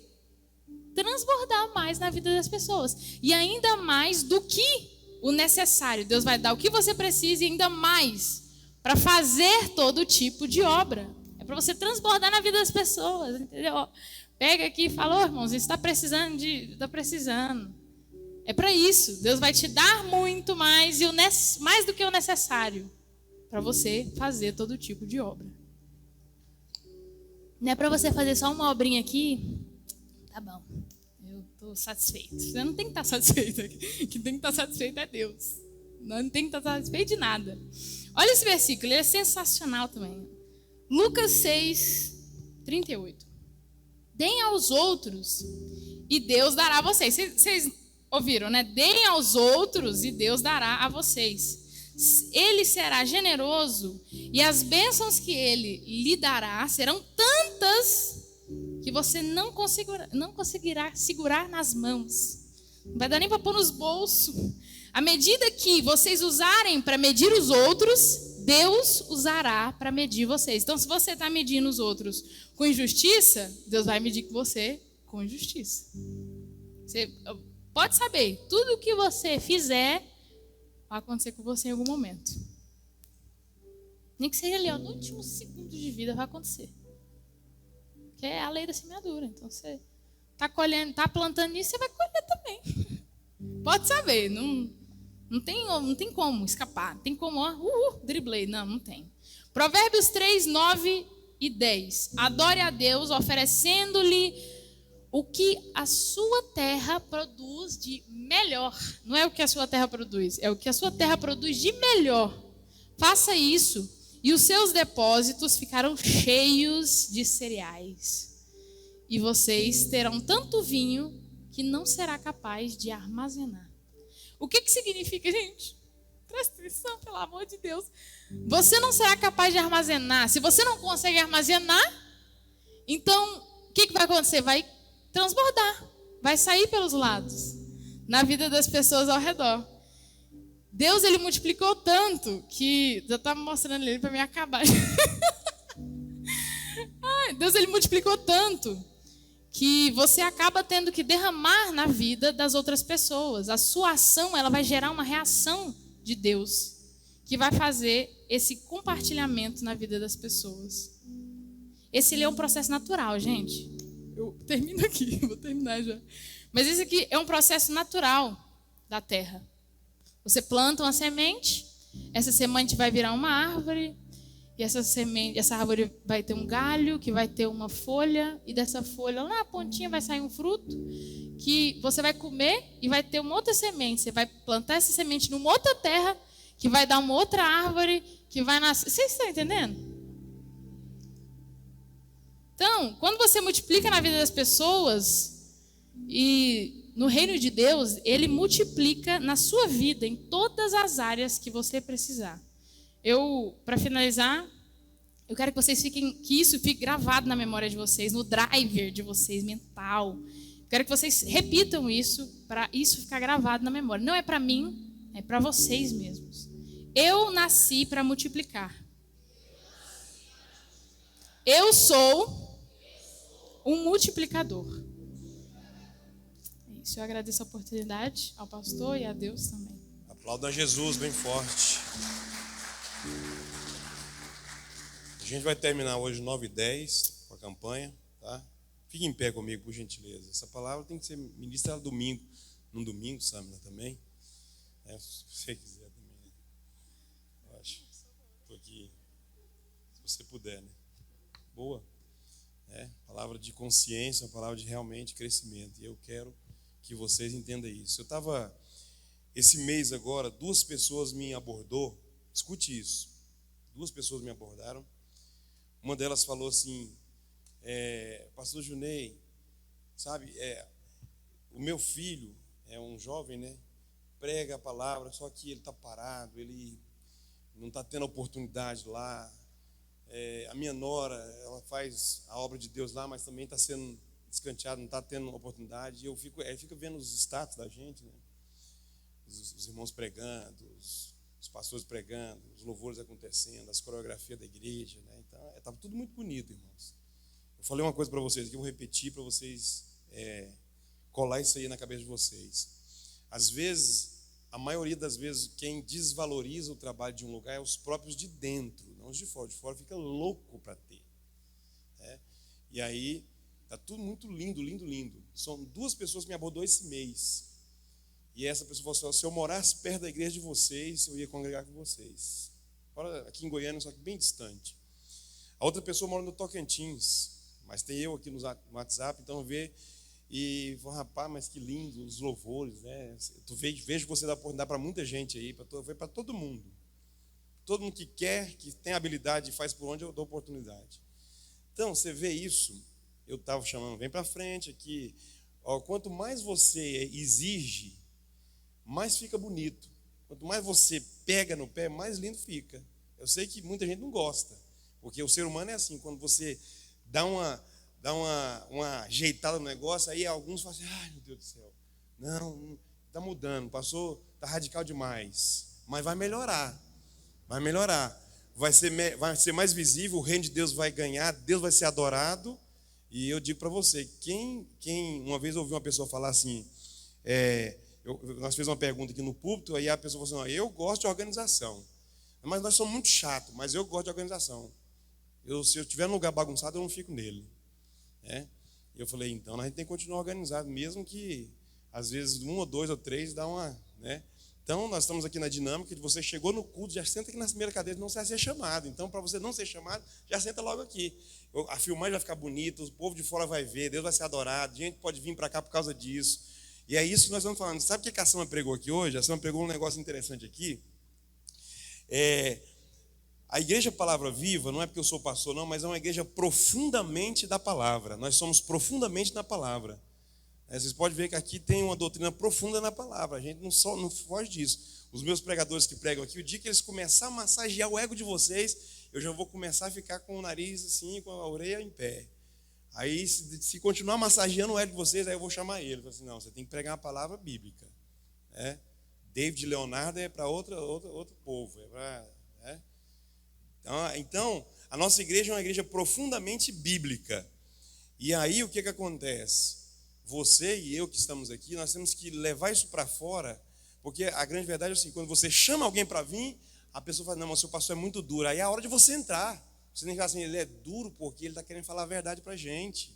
transbordar mais na vida das pessoas. E ainda mais do que o necessário. Deus vai dar o que você precisa e ainda mais para fazer todo tipo de obra. É para você transbordar na vida das pessoas, entendeu? Pega aqui e fala, irmãos, você está precisando está precisando. É para isso. Deus vai te dar muito mais, mais do que o necessário para você fazer todo tipo de obra. Não é para você fazer só uma obrinha aqui, tá bom, eu estou satisfeito. Você não tem que estar satisfeito aqui. Quem tem que estar satisfeito é Deus. Não tem que estar satisfeito de nada. Olha esse versículo, ele é sensacional também. Lucas 6, 38. Deem aos outros e Deus dará a vocês. Vocês ouviram, né? Deem aos outros e Deus dará a vocês. Ele será generoso e as bênçãos que ele lhe dará serão tantas que você não conseguirá segurar nas mãos. Não vai dar nem para pôr nos bolsos. À medida que vocês usarem para medir os outros, Deus usará para medir vocês. Então, se você está medindo os outros com injustiça, Deus vai medir com você com injustiça. Você pode saber, tudo que você fizer vai acontecer com você em algum momento. Nem que seja ali, ó, no último segundo de vida vai acontecer. Que é a lei da semeadura. Então, você está colhendo, está plantando isso, você vai colher também. Pode saber, não tem como escapar. Não tem como, driblei. Não tem. Provérbios 3, 9 e 10. Adore a Deus oferecendo-lhe o que a sua terra produz de melhor. Não é o que a sua terra produz, é o que a sua terra produz de melhor. Faça isso e os seus depósitos ficarão cheios de cereais. E vocês terão tanto vinho que não será capaz de armazenar. O que significa, gente? Presta atenção, pelo amor de Deus. Você não será capaz de armazenar. Se você não consegue armazenar, então o que vai acontecer? Vai transbordar, vai sair pelos lados, na vida das pessoas ao redor. Deus, ele multiplicou tanto que já estava mostrando ele para me acabar. Deus, ele multiplicou tanto que você acaba tendo que derramar na vida das outras pessoas. A sua ação, ela vai gerar uma reação de Deus, que vai fazer esse compartilhamento na vida das pessoas. Esse é um processo natural, gente. Eu termino aqui, vou terminar já. Mas isso aqui é um processo natural da terra. Você planta uma semente, essa semente vai virar uma árvore, e essa árvore vai ter um galho, que vai ter uma folha, e dessa folha lá na pontinha vai sair um fruto, que você vai comer e vai ter uma outra semente. Você vai plantar essa semente numa outra terra, que vai dar uma outra árvore, que vai nascer. Vocês estão entendendo? Então, quando você multiplica na vida das pessoas, e no reino de Deus, Ele multiplica na sua vida, em todas as áreas que você precisar. Para finalizar, eu quero que isso fique gravado na memória de vocês, no driver de vocês, mental. Eu quero que vocês repitam isso, para isso ficar gravado na memória. Não é para mim, é para vocês mesmos. Eu nasci para multiplicar. Eu sou um multiplicador. É isso, eu agradeço a oportunidade ao pastor e a Deus também. Aplauda a Jesus bem forte. A gente vai terminar hoje 9h10 com a campanha, tá? Fique em pé comigo, por gentileza. Essa palavra tem que ser ministrada domingo, num domingo, Samina, também. Se você quiser também, né? Eu acho. Estou aqui, se você puder, né? Boa. Palavra de consciência, uma palavra de realmente crescimento. E eu quero que vocês entendam isso. Esse mês agora, 2 pessoas me abordou. Escute isso. 2 pessoas me abordaram. Uma delas falou assim, pastor Junei, sabe, o meu filho é um jovem, né? Prega a palavra, só que ele está parado, ele não está tendo oportunidade lá. A minha nora, ela faz a obra de Deus lá, mas também está sendo escanteada, não está tendo oportunidade. E eu fico vendo os status da gente, né? Os irmãos pregando, os pastores pregando, os louvores acontecendo, as coreografias da igreja, né? Então, estava tudo muito bonito, irmãos. Eu falei uma coisa para vocês, que eu vou repetir para vocês colar isso aí na cabeça de vocês. Às vezes, a maioria das vezes, quem desvaloriza o trabalho de um lugar é os próprios de dentro, não os de fora. De fora fica louco para ter. E aí, está tudo muito lindo, lindo, lindo. São 2 pessoas que me abordou esse mês. E essa pessoa falou assim, se eu morasse perto da igreja de vocês, eu ia congregar com vocês. Agora, aqui em Goiânia, só que bem distante. A outra pessoa mora no Tocantins, mas tem eu aqui no WhatsApp, então vê e fala, rapaz, mas que lindo os louvores, né? Vejo que você dá oportunidade para muita gente aí, para todo mundo. Todo mundo que quer, que tem habilidade e faz por onde, eu dou oportunidade. Então, você vê isso, eu estava chamando, vem para frente aqui. Quanto mais você exige, mais fica bonito. Quanto mais você pega no pé, mais lindo fica. Eu sei que muita gente não gosta, porque o ser humano é assim, quando você dá uma ajeitada no negócio, aí alguns falam assim, ai meu Deus do céu, não, está mudando, passou, está radical demais, mas vai melhorar, vai ser mais visível, o reino de Deus vai ganhar, Deus vai ser adorado. E eu digo para você, quem uma vez ouviu uma pessoa falar assim, nós fizemos uma pergunta aqui no púlpito, aí a pessoa falou assim, eu gosto de organização, mas nós somos muito chatos, mas eu gosto de organização. Se eu estiver num lugar bagunçado, eu não fico nele. E eu falei, então a gente tem que continuar organizado, mesmo que às vezes 1 ou 2 ou 3 dá uma, né? Então nós estamos aqui na dinâmica de você chegou no culto, já senta aqui na primeira cadeira, não vai ser chamado. Então para você não ser chamado, já senta logo aqui. A filmagem vai ficar bonita, o povo de fora vai ver, Deus vai ser adorado, gente pode vir para cá por causa disso. E é isso que nós estamos falando. Sabe o que a Sâmia pregou aqui hoje? A Sâmia pregou um negócio interessante aqui. A igreja Palavra Viva, não é porque eu sou pastor não, mas é uma igreja profundamente da palavra. Nós somos profundamente na palavra. Vocês podem ver que aqui tem uma doutrina profunda na palavra. A gente não foge disso. Os meus pregadores que pregam aqui, o dia que eles começarem a massagear o ego de vocês, eu já vou começar a ficar com o nariz assim, com a orelha em pé. Aí, se continuar massageando o ego de vocês, aí eu vou chamar ele. Eu falo assim, não, você tem que pregar uma palavra bíblica. David Leonardo é para outro povo. Então, a nossa igreja é uma igreja profundamente bíblica. E aí, o que acontece? Você e eu que estamos aqui, nós temos que levar isso para fora, porque a grande verdade é assim, quando você chama alguém para vir, a pessoa fala, não, mas o seu pastor é muito duro. Aí é a hora de você entrar. Você tem que falar assim, ele é duro porque ele está querendo falar a verdade para a gente.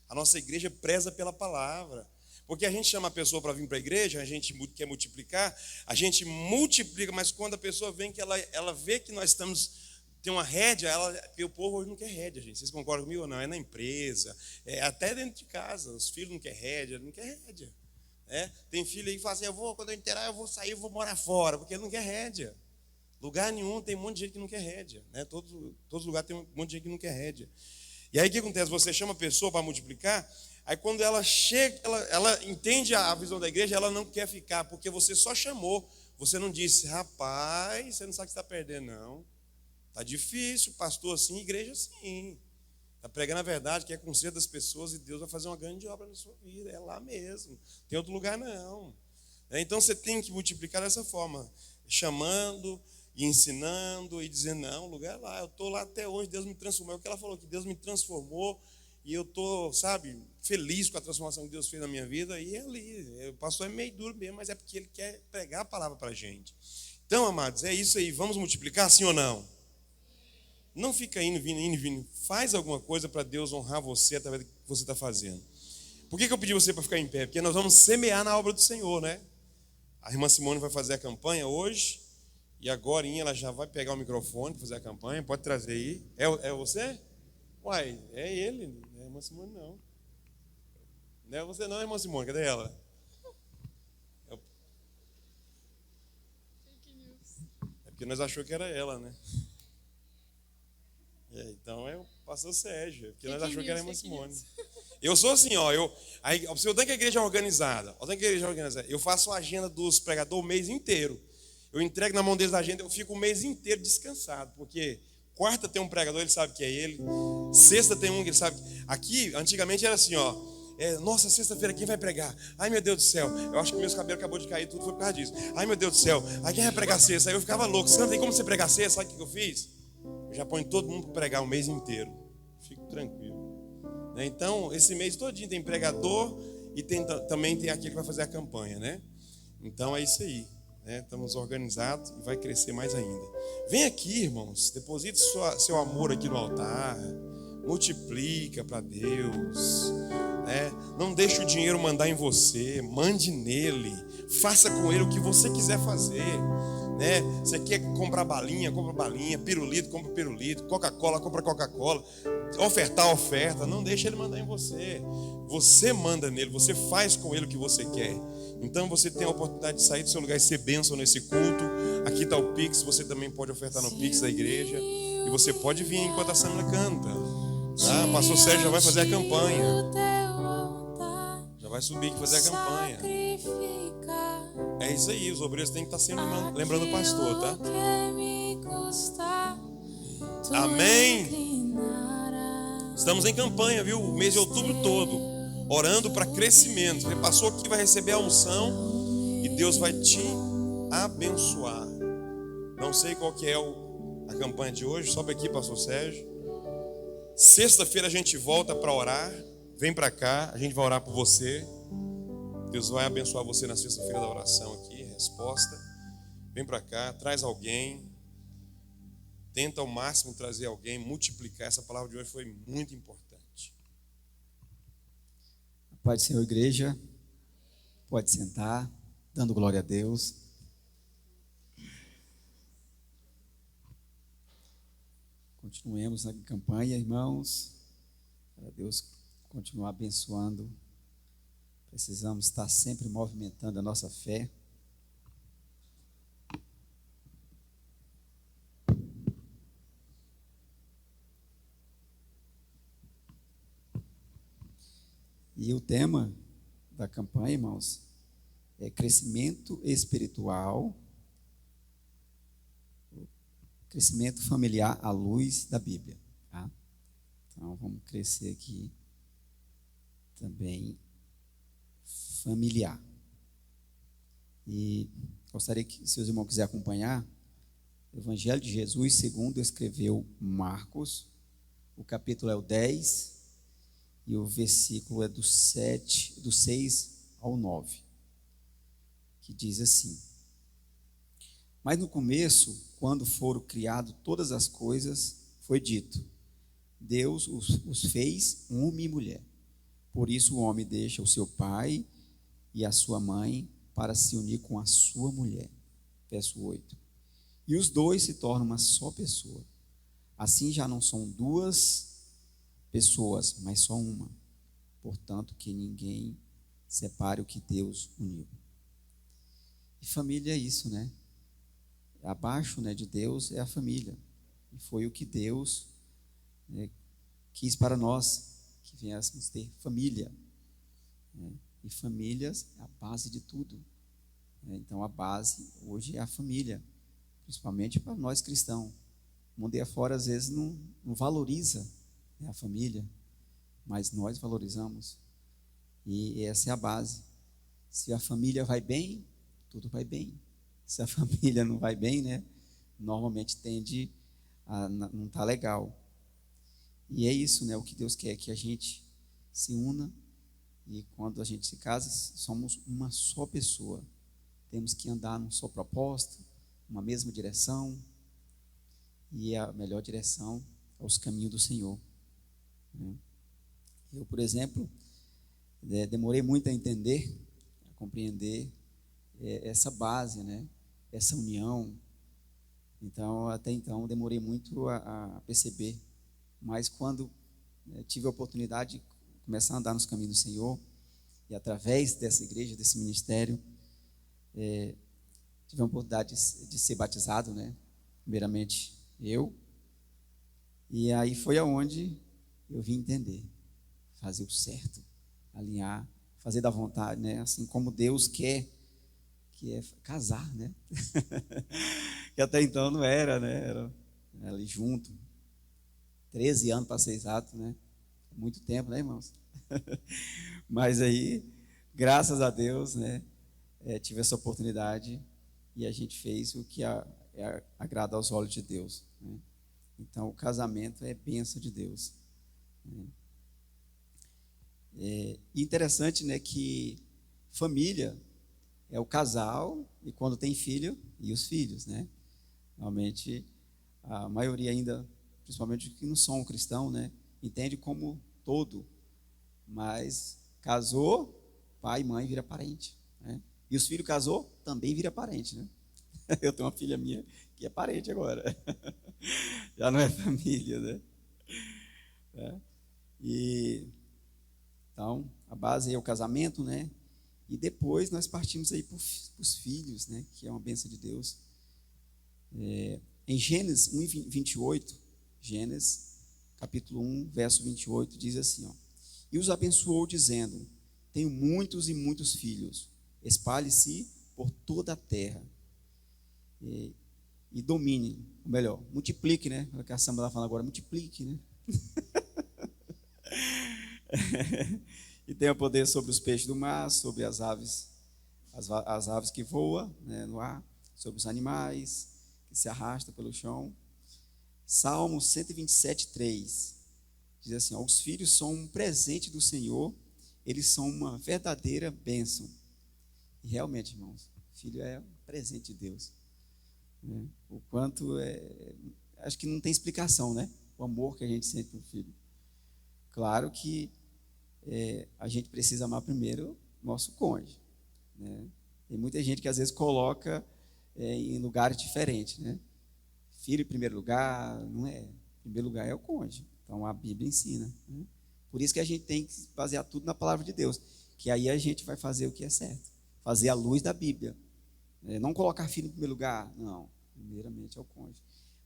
A nossa igreja preza pela palavra. Porque a gente chama a pessoa para vir para a igreja, a gente quer multiplicar, a gente multiplica, mas quando a pessoa vem, que ela vê que nós tem uma rédea, porque o povo hoje não quer rédea, gente. Vocês concordam comigo ou não? É na empresa, até dentro de casa. Os filhos não querem rédea, não quer rédea. Tem filho aí que fala assim, quando eu inteirar, eu vou sair, eu vou morar fora, porque ele não quer rédea. Lugar nenhum tem um monte de gente que não quer rédea. Todos os lugares tem um monte de gente que não quer rédea. E aí o que acontece? Você chama a pessoa para multiplicar, aí quando ela chega, ela entende a visão da igreja, ela não quer ficar, porque você só chamou, você não disse, rapaz, você não sabe o que você está perdendo, não. Está difícil, pastor assim, igreja assim. Está pregando a verdade, quer conselho das pessoas e Deus vai fazer uma grande obra na sua vida. É lá mesmo, tem outro lugar não. Então você tem que multiplicar dessa forma, chamando e ensinando e dizendo, não, o lugar é lá, eu estou lá até hoje, Deus me transformou. É o que ela falou, que Deus me transformou e eu estou, feliz com a transformação que Deus fez na minha vida. E é ali, o pastor é meio duro mesmo, mas é porque ele quer pregar a palavra para a gente. Então, amados, é isso aí, vamos multiplicar, sim ou não? Não fica indo, vindo. Faz alguma coisa para Deus honrar você através do que você está fazendo. Por que eu pedi você para ficar em pé? Porque nós vamos semear na obra do Senhor, né? A irmã Simone vai fazer a campanha hoje. E agora ela já vai pegar o microfone para fazer a campanha. Pode trazer aí. É você? Uai, é ele. Não é a irmã Simone, não. Não é você não, irmã Simone. Cadê ela? É porque nós achamos que era ela, né? Então é o pastor Sérgio, porque nós achamos que era a irmã Simone. Eu sou assim, eu tenho que a igreja organizada. Eu faço a agenda dos pregadores o mês inteiro. Eu entrego na mão deles a agenda, eu fico o mês inteiro descansado, porque quarta tem um pregador, ele sabe que é ele. Sexta tem um que ele sabe. Aqui, antigamente era assim, nossa, sexta-feira quem vai pregar? Ai, meu Deus do céu, eu acho que meus cabelos acabou de cair, tudo foi por causa disso. Ai, meu Deus do céu, aí quem vai pregar sexta? Aí eu ficava louco, Sandra, tem como você pregar sexta? Sabe o que eu fiz? Eu já ponho todo mundo para pregar o mês inteiro. Fico tranquilo. Então, esse mês todinho tem pregador e também tem aquele que vai fazer a campanha, né? Então é isso aí. Estamos organizados e vai crescer mais ainda. Vem aqui, irmãos, deposite seu amor aqui no altar, multiplica para Deus, não deixe o dinheiro mandar em você, mande nele, faça com ele o que você quiser fazer. Você quer comprar balinha, compra balinha, pirulito, compra pirulito, Coca-Cola, compra Coca-Cola, ofertar, oferta, não deixe ele mandar em você. Você manda nele, você faz com ele o que você quer. Então você tem a oportunidade de sair do seu lugar e ser bênção nesse culto. Aqui está o Pix, você também pode ofertar no Pix da igreja. E você pode vir enquanto a Samila canta. O pastor Sérgio já vai fazer a campanha. Já vai subir aqui fazer a campanha. É isso aí, os obreiros têm que estar sempre lembrando o pastor, tá? Amém? Estamos em campanha, viu? O mês de outubro todo, orando para crescimento. Você passou aqui, vai receber a unção e Deus vai te abençoar. Não sei qual que é a campanha de hoje, sobe aqui, pastor Sérgio. Sexta-feira a gente volta para orar. Vem para cá, a gente vai orar por você. Deus vai abençoar você na sexta-feira da oração aqui, resposta. Vem para cá, traz alguém. Tenta ao máximo trazer alguém, multiplicar. Essa palavra de hoje foi muito importante. Pai do Senhor, igreja, pode sentar, dando glória a Deus. Continuemos na campanha, irmãos, para Deus continuar abençoando. Precisamos estar sempre movimentando a nossa fé. E o tema da campanha, irmãos, é crescimento espiritual, crescimento familiar à luz da Bíblia. Tá? Então, vamos crescer aqui também familiar. E gostaria que, se os irmãos quiserem acompanhar, o Evangelho de Jesus, segundo escreveu Marcos, o capítulo é o 10, e o versículo é do 6 ao 9, que diz assim: Mas no começo, quando foram criadas todas as coisas, foi dito: Deus os fez homem e mulher. Por isso o homem deixa o seu pai e a sua mãe para se unir com a sua mulher. Verso 8. E os dois se tornam uma só pessoa. Assim já não são duas pessoas, mas só uma. Portanto, que ninguém separe o que Deus uniu. E família é isso, né? Abaixo, né, de Deus é a família. E foi o que Deus quis para nós, que viéssemos ter família. Né? E famílias é a base de tudo. Né? Então a base hoje é a família, principalmente para nós cristãos. O mundo aí afora às vezes não valoriza, né, a família, mas nós valorizamos. E essa é a base. Se a família vai bem, tudo vai bem. Se a família não vai bem, né, normalmente tende a não estar legal. E é isso, né, o que Deus quer, que a gente se una, e quando a gente se casa, somos uma só pessoa. Temos que andar num só propósito, uma mesma direção, e a melhor direção é os caminhos do Senhor. Eu, por exemplo, demorei muito a entender, a compreender essa base, né, essa união. Então, até então, demorei muito a perceber. Mas quando tive a oportunidade de começar a andar nos caminhos do Senhor, e através dessa igreja, desse ministério, tive a oportunidade de ser batizado, né? Primeiramente eu. E aí foi aonde eu vim entender, fazer o certo, alinhar, fazer da vontade, né? Assim como Deus quer, que é casar, né? Que até então não era, né? Era ali junto. 13 anos para ser exato, né? Muito tempo, né, irmãos? Mas aí, graças a Deus, né? Tive essa oportunidade e a gente fez o que agrada aos olhos de Deus, né? Então, o casamento é bênção de Deus, né? Interessante, né, que família é o casal e quando tem filho e os filhos, né? Normalmente a maioria ainda, principalmente que não são cristão, né, entende como todo, mas casou, pai e mãe vira parente, né? E os filhos casou, também vira parente, né? Eu tenho uma filha minha que é parente agora, já não é família, né? E então a base é o casamento, né? E depois nós partimos aí para os filhos, né? Que é uma bênção de Deus. Em Gênesis 1:28, Gênesis capítulo 1, verso 28, diz assim, ó: e os abençoou dizendo: tenho muitos e muitos filhos, espalhe-se por toda a terra e domine, ou melhor, multiplique, né? O que a Samba está falando agora, multiplique, né? E tenha poder sobre os peixes do mar, sobre as aves, as aves que voam, né, no ar, sobre os animais que se arrastam pelo chão. Salmo 127:3 diz assim: ó, os filhos são um presente do Senhor, eles são uma verdadeira bênção. E realmente, irmãos, filho é um presente de Deus, né? O quanto acho que não tem explicação, né? O amor que a gente sente pelo filho. Claro que a gente precisa amar primeiro nosso cônjuge, né? Tem muita gente que às vezes coloca em lugares diferentes, né? Filho em primeiro lugar, não é. Em primeiro lugar é o cônjuge. Então a Bíblia ensina, né? Por isso que a gente tem que basear tudo na palavra de Deus, que aí a gente vai fazer o que é certo, fazer a luz da Bíblia. Não colocar filho em primeiro lugar, não. Primeiramente é o cônjuge.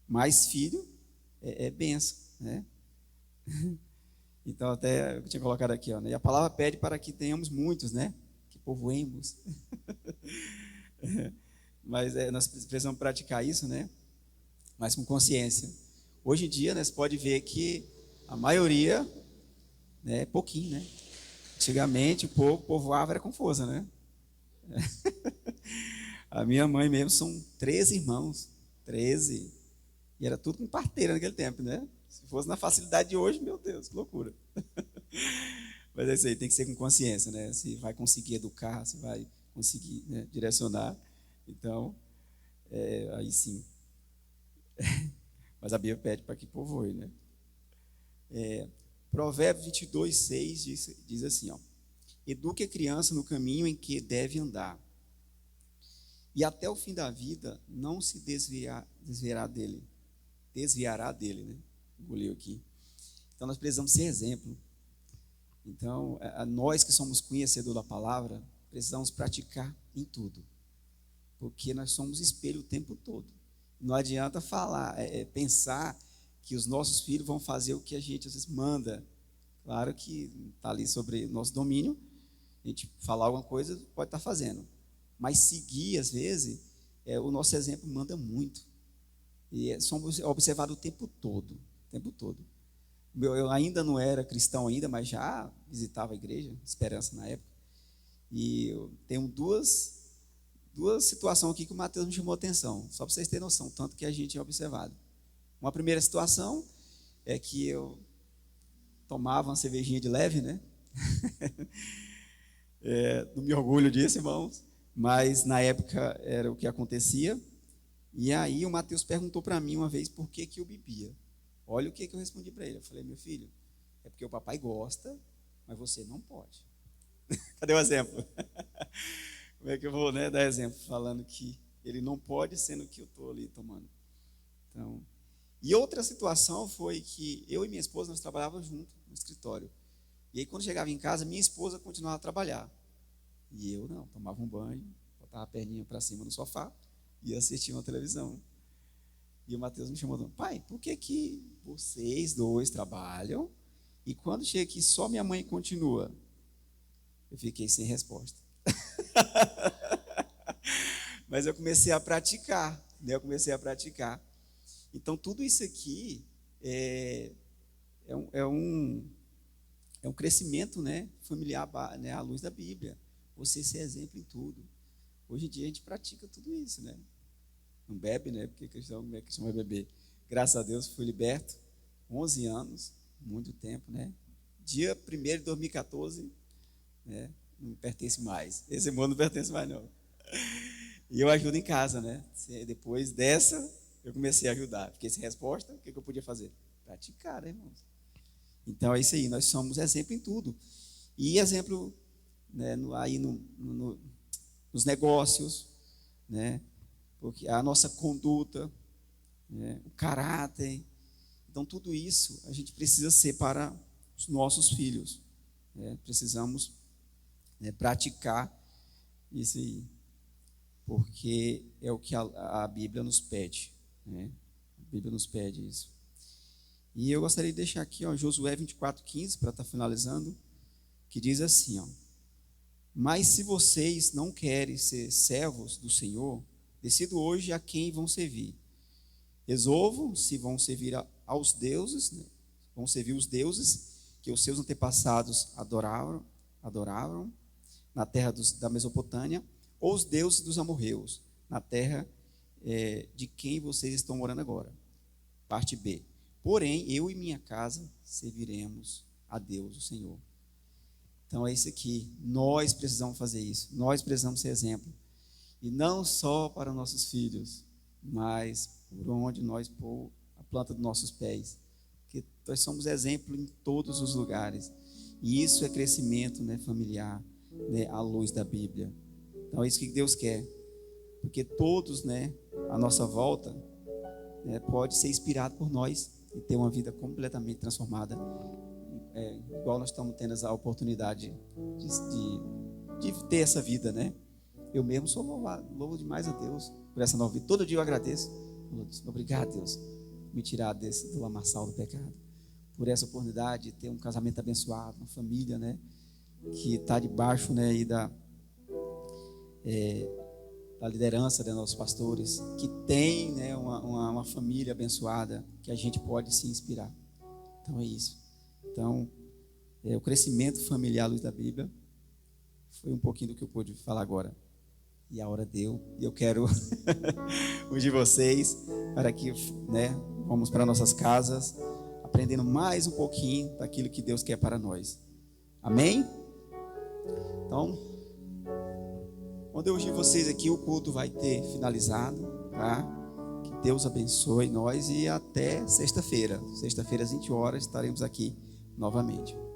Mas filho é bênção, né? Então até eu tinha colocado aqui, ó, né? E a palavra pede para que tenhamos muitos, né? Que povoemos. Mas nós precisamos praticar isso, né? Mas com consciência. Hoje em dia, né, você pode ver que a maioria, né, é pouquinho, né? Antigamente o povo povoava era com força, né? A minha mãe mesmo são 13 irmãos, 13. E era tudo com parteira naquele tempo, né? Se fosse na facilidade de hoje, meu Deus, que loucura. Mas é isso aí, tem que ser com consciência, né? Se vai conseguir educar, se vai conseguir, né, direcionar. Então, aí sim. Mas a Bíblia pede para que povoe, né? Provérbios 22:6 diz assim, ó: eduque a criança no caminho em que deve andar, e até o fim da vida não se desviará dele, né? Engoliu aqui. Então nós precisamos ser exemplo. Então, nós que somos conhecedores da palavra, precisamos praticar em tudo, porque nós somos espelho o tempo todo. Não adianta falar, pensar que os nossos filhos vão fazer o que a gente às vezes manda. Claro que está ali sobre nosso domínio, a gente falar alguma coisa pode estar fazendo, mas seguir às vezes, o nosso exemplo manda muito, e somos observados o tempo todo, Eu ainda não era cristão ainda, mas já visitava a igreja, Esperança na época, e eu tenho duas situações aqui que o Mateus me chamou a atenção, só para vocês terem noção, tanto que a gente é observado. Uma primeira situação é que eu tomava uma cervejinha de leve, né? Não me orgulho disso, irmãos, mas na época era o que acontecia. E aí o Mateus perguntou para mim uma vez por que eu bebia. Olha o que eu respondi para ele. Eu falei: meu filho, é porque o papai gosta, mas você não pode. Cadê o exemplo? Como é que eu vou, dar exemplo? Falando que ele não pode, sendo que eu estou ali tomando. Então, e outra situação foi que eu e minha esposa, nós trabalhávamos juntos no escritório. E aí quando chegava em casa, minha esposa continuava a trabalhar. E eu não, tomava um banho, botava a perninha para cima no sofá e assistia uma televisão. E o Mateus me chamou: pai, por que vocês dois trabalham e quando chega aqui só minha mãe continua? Eu fiquei sem resposta. Mas eu comecei a praticar, Então tudo isso aqui é um crescimento, familiar, à luz da Bíblia. Você ser exemplo em tudo. Hoje em dia a gente pratica tudo isso, Não bebe, Porque cristão, como é que cristão vai beber? Graças a Deus fui liberto, 11 anos, muito tempo, Dia 1º de 2014, não me pertence mais. Esse mundo não pertence mais, não. E eu ajudo em casa, Depois dessa, eu comecei a ajudar. Fiquei sem resposta, o que eu podia fazer? Praticar, irmãos. Então é isso aí, nós somos exemplo em tudo. E exemplo, aí nos negócios, porque a nossa conduta, o caráter. Então tudo isso a gente precisa ser para os nossos filhos. Precisamos praticar isso aí, porque é o que a Bíblia nos pede. A Bíblia nos pede isso. E eu gostaria de deixar aqui, Josué 24:15, para estar finalizando, que diz assim, mas se vocês não querem ser servos do Senhor, decido hoje a quem vão servir. Resolvam se vão servir aos deuses, vão servir os deuses que os seus antepassados adoravam na terra da Mesopotâmia, ou os deuses dos amorreus, na terra de quem vocês estão morando agora. Parte B. Porém, eu e minha casa serviremos a Deus, o Senhor. Então é isso aqui, nós precisamos fazer isso, nós precisamos ser exemplo. E não só para nossos filhos, mas por onde nós pôr a planta dos nossos pés. Porque nós somos exemplo em todos os lugares. E isso é crescimento familiar, à luz da Bíblia. Então é isso que Deus quer. Porque todos, à nossa volta, pode ser inspirado por nós e ter uma vida completamente transformada. Igual nós estamos tendo a oportunidade de ter essa vida, Eu mesmo sou louvo demais a Deus por essa nova vida. Todo dia eu agradeço. Obrigado, Deus, por me tirar do lamaçal do pecado. Por essa oportunidade de ter um casamento abençoado, uma família, que está debaixo, e da liderança dos nossos pastores, que tem, uma família abençoada, que a gente pode se inspirar. Então é isso. Então, o crescimento familiar à luz da Bíblia foi um pouquinho do que eu pude falar agora. E a hora deu, e eu quero ungir vocês para que, vamos para nossas casas, aprendendo mais um pouquinho daquilo que Deus quer para nós. Amém? Então, quando eu ungir vocês aqui, o culto vai ter finalizado, tá? Que Deus abençoe nós e até sexta-feira. Sexta-feira às 20 horas estaremos aqui novamente.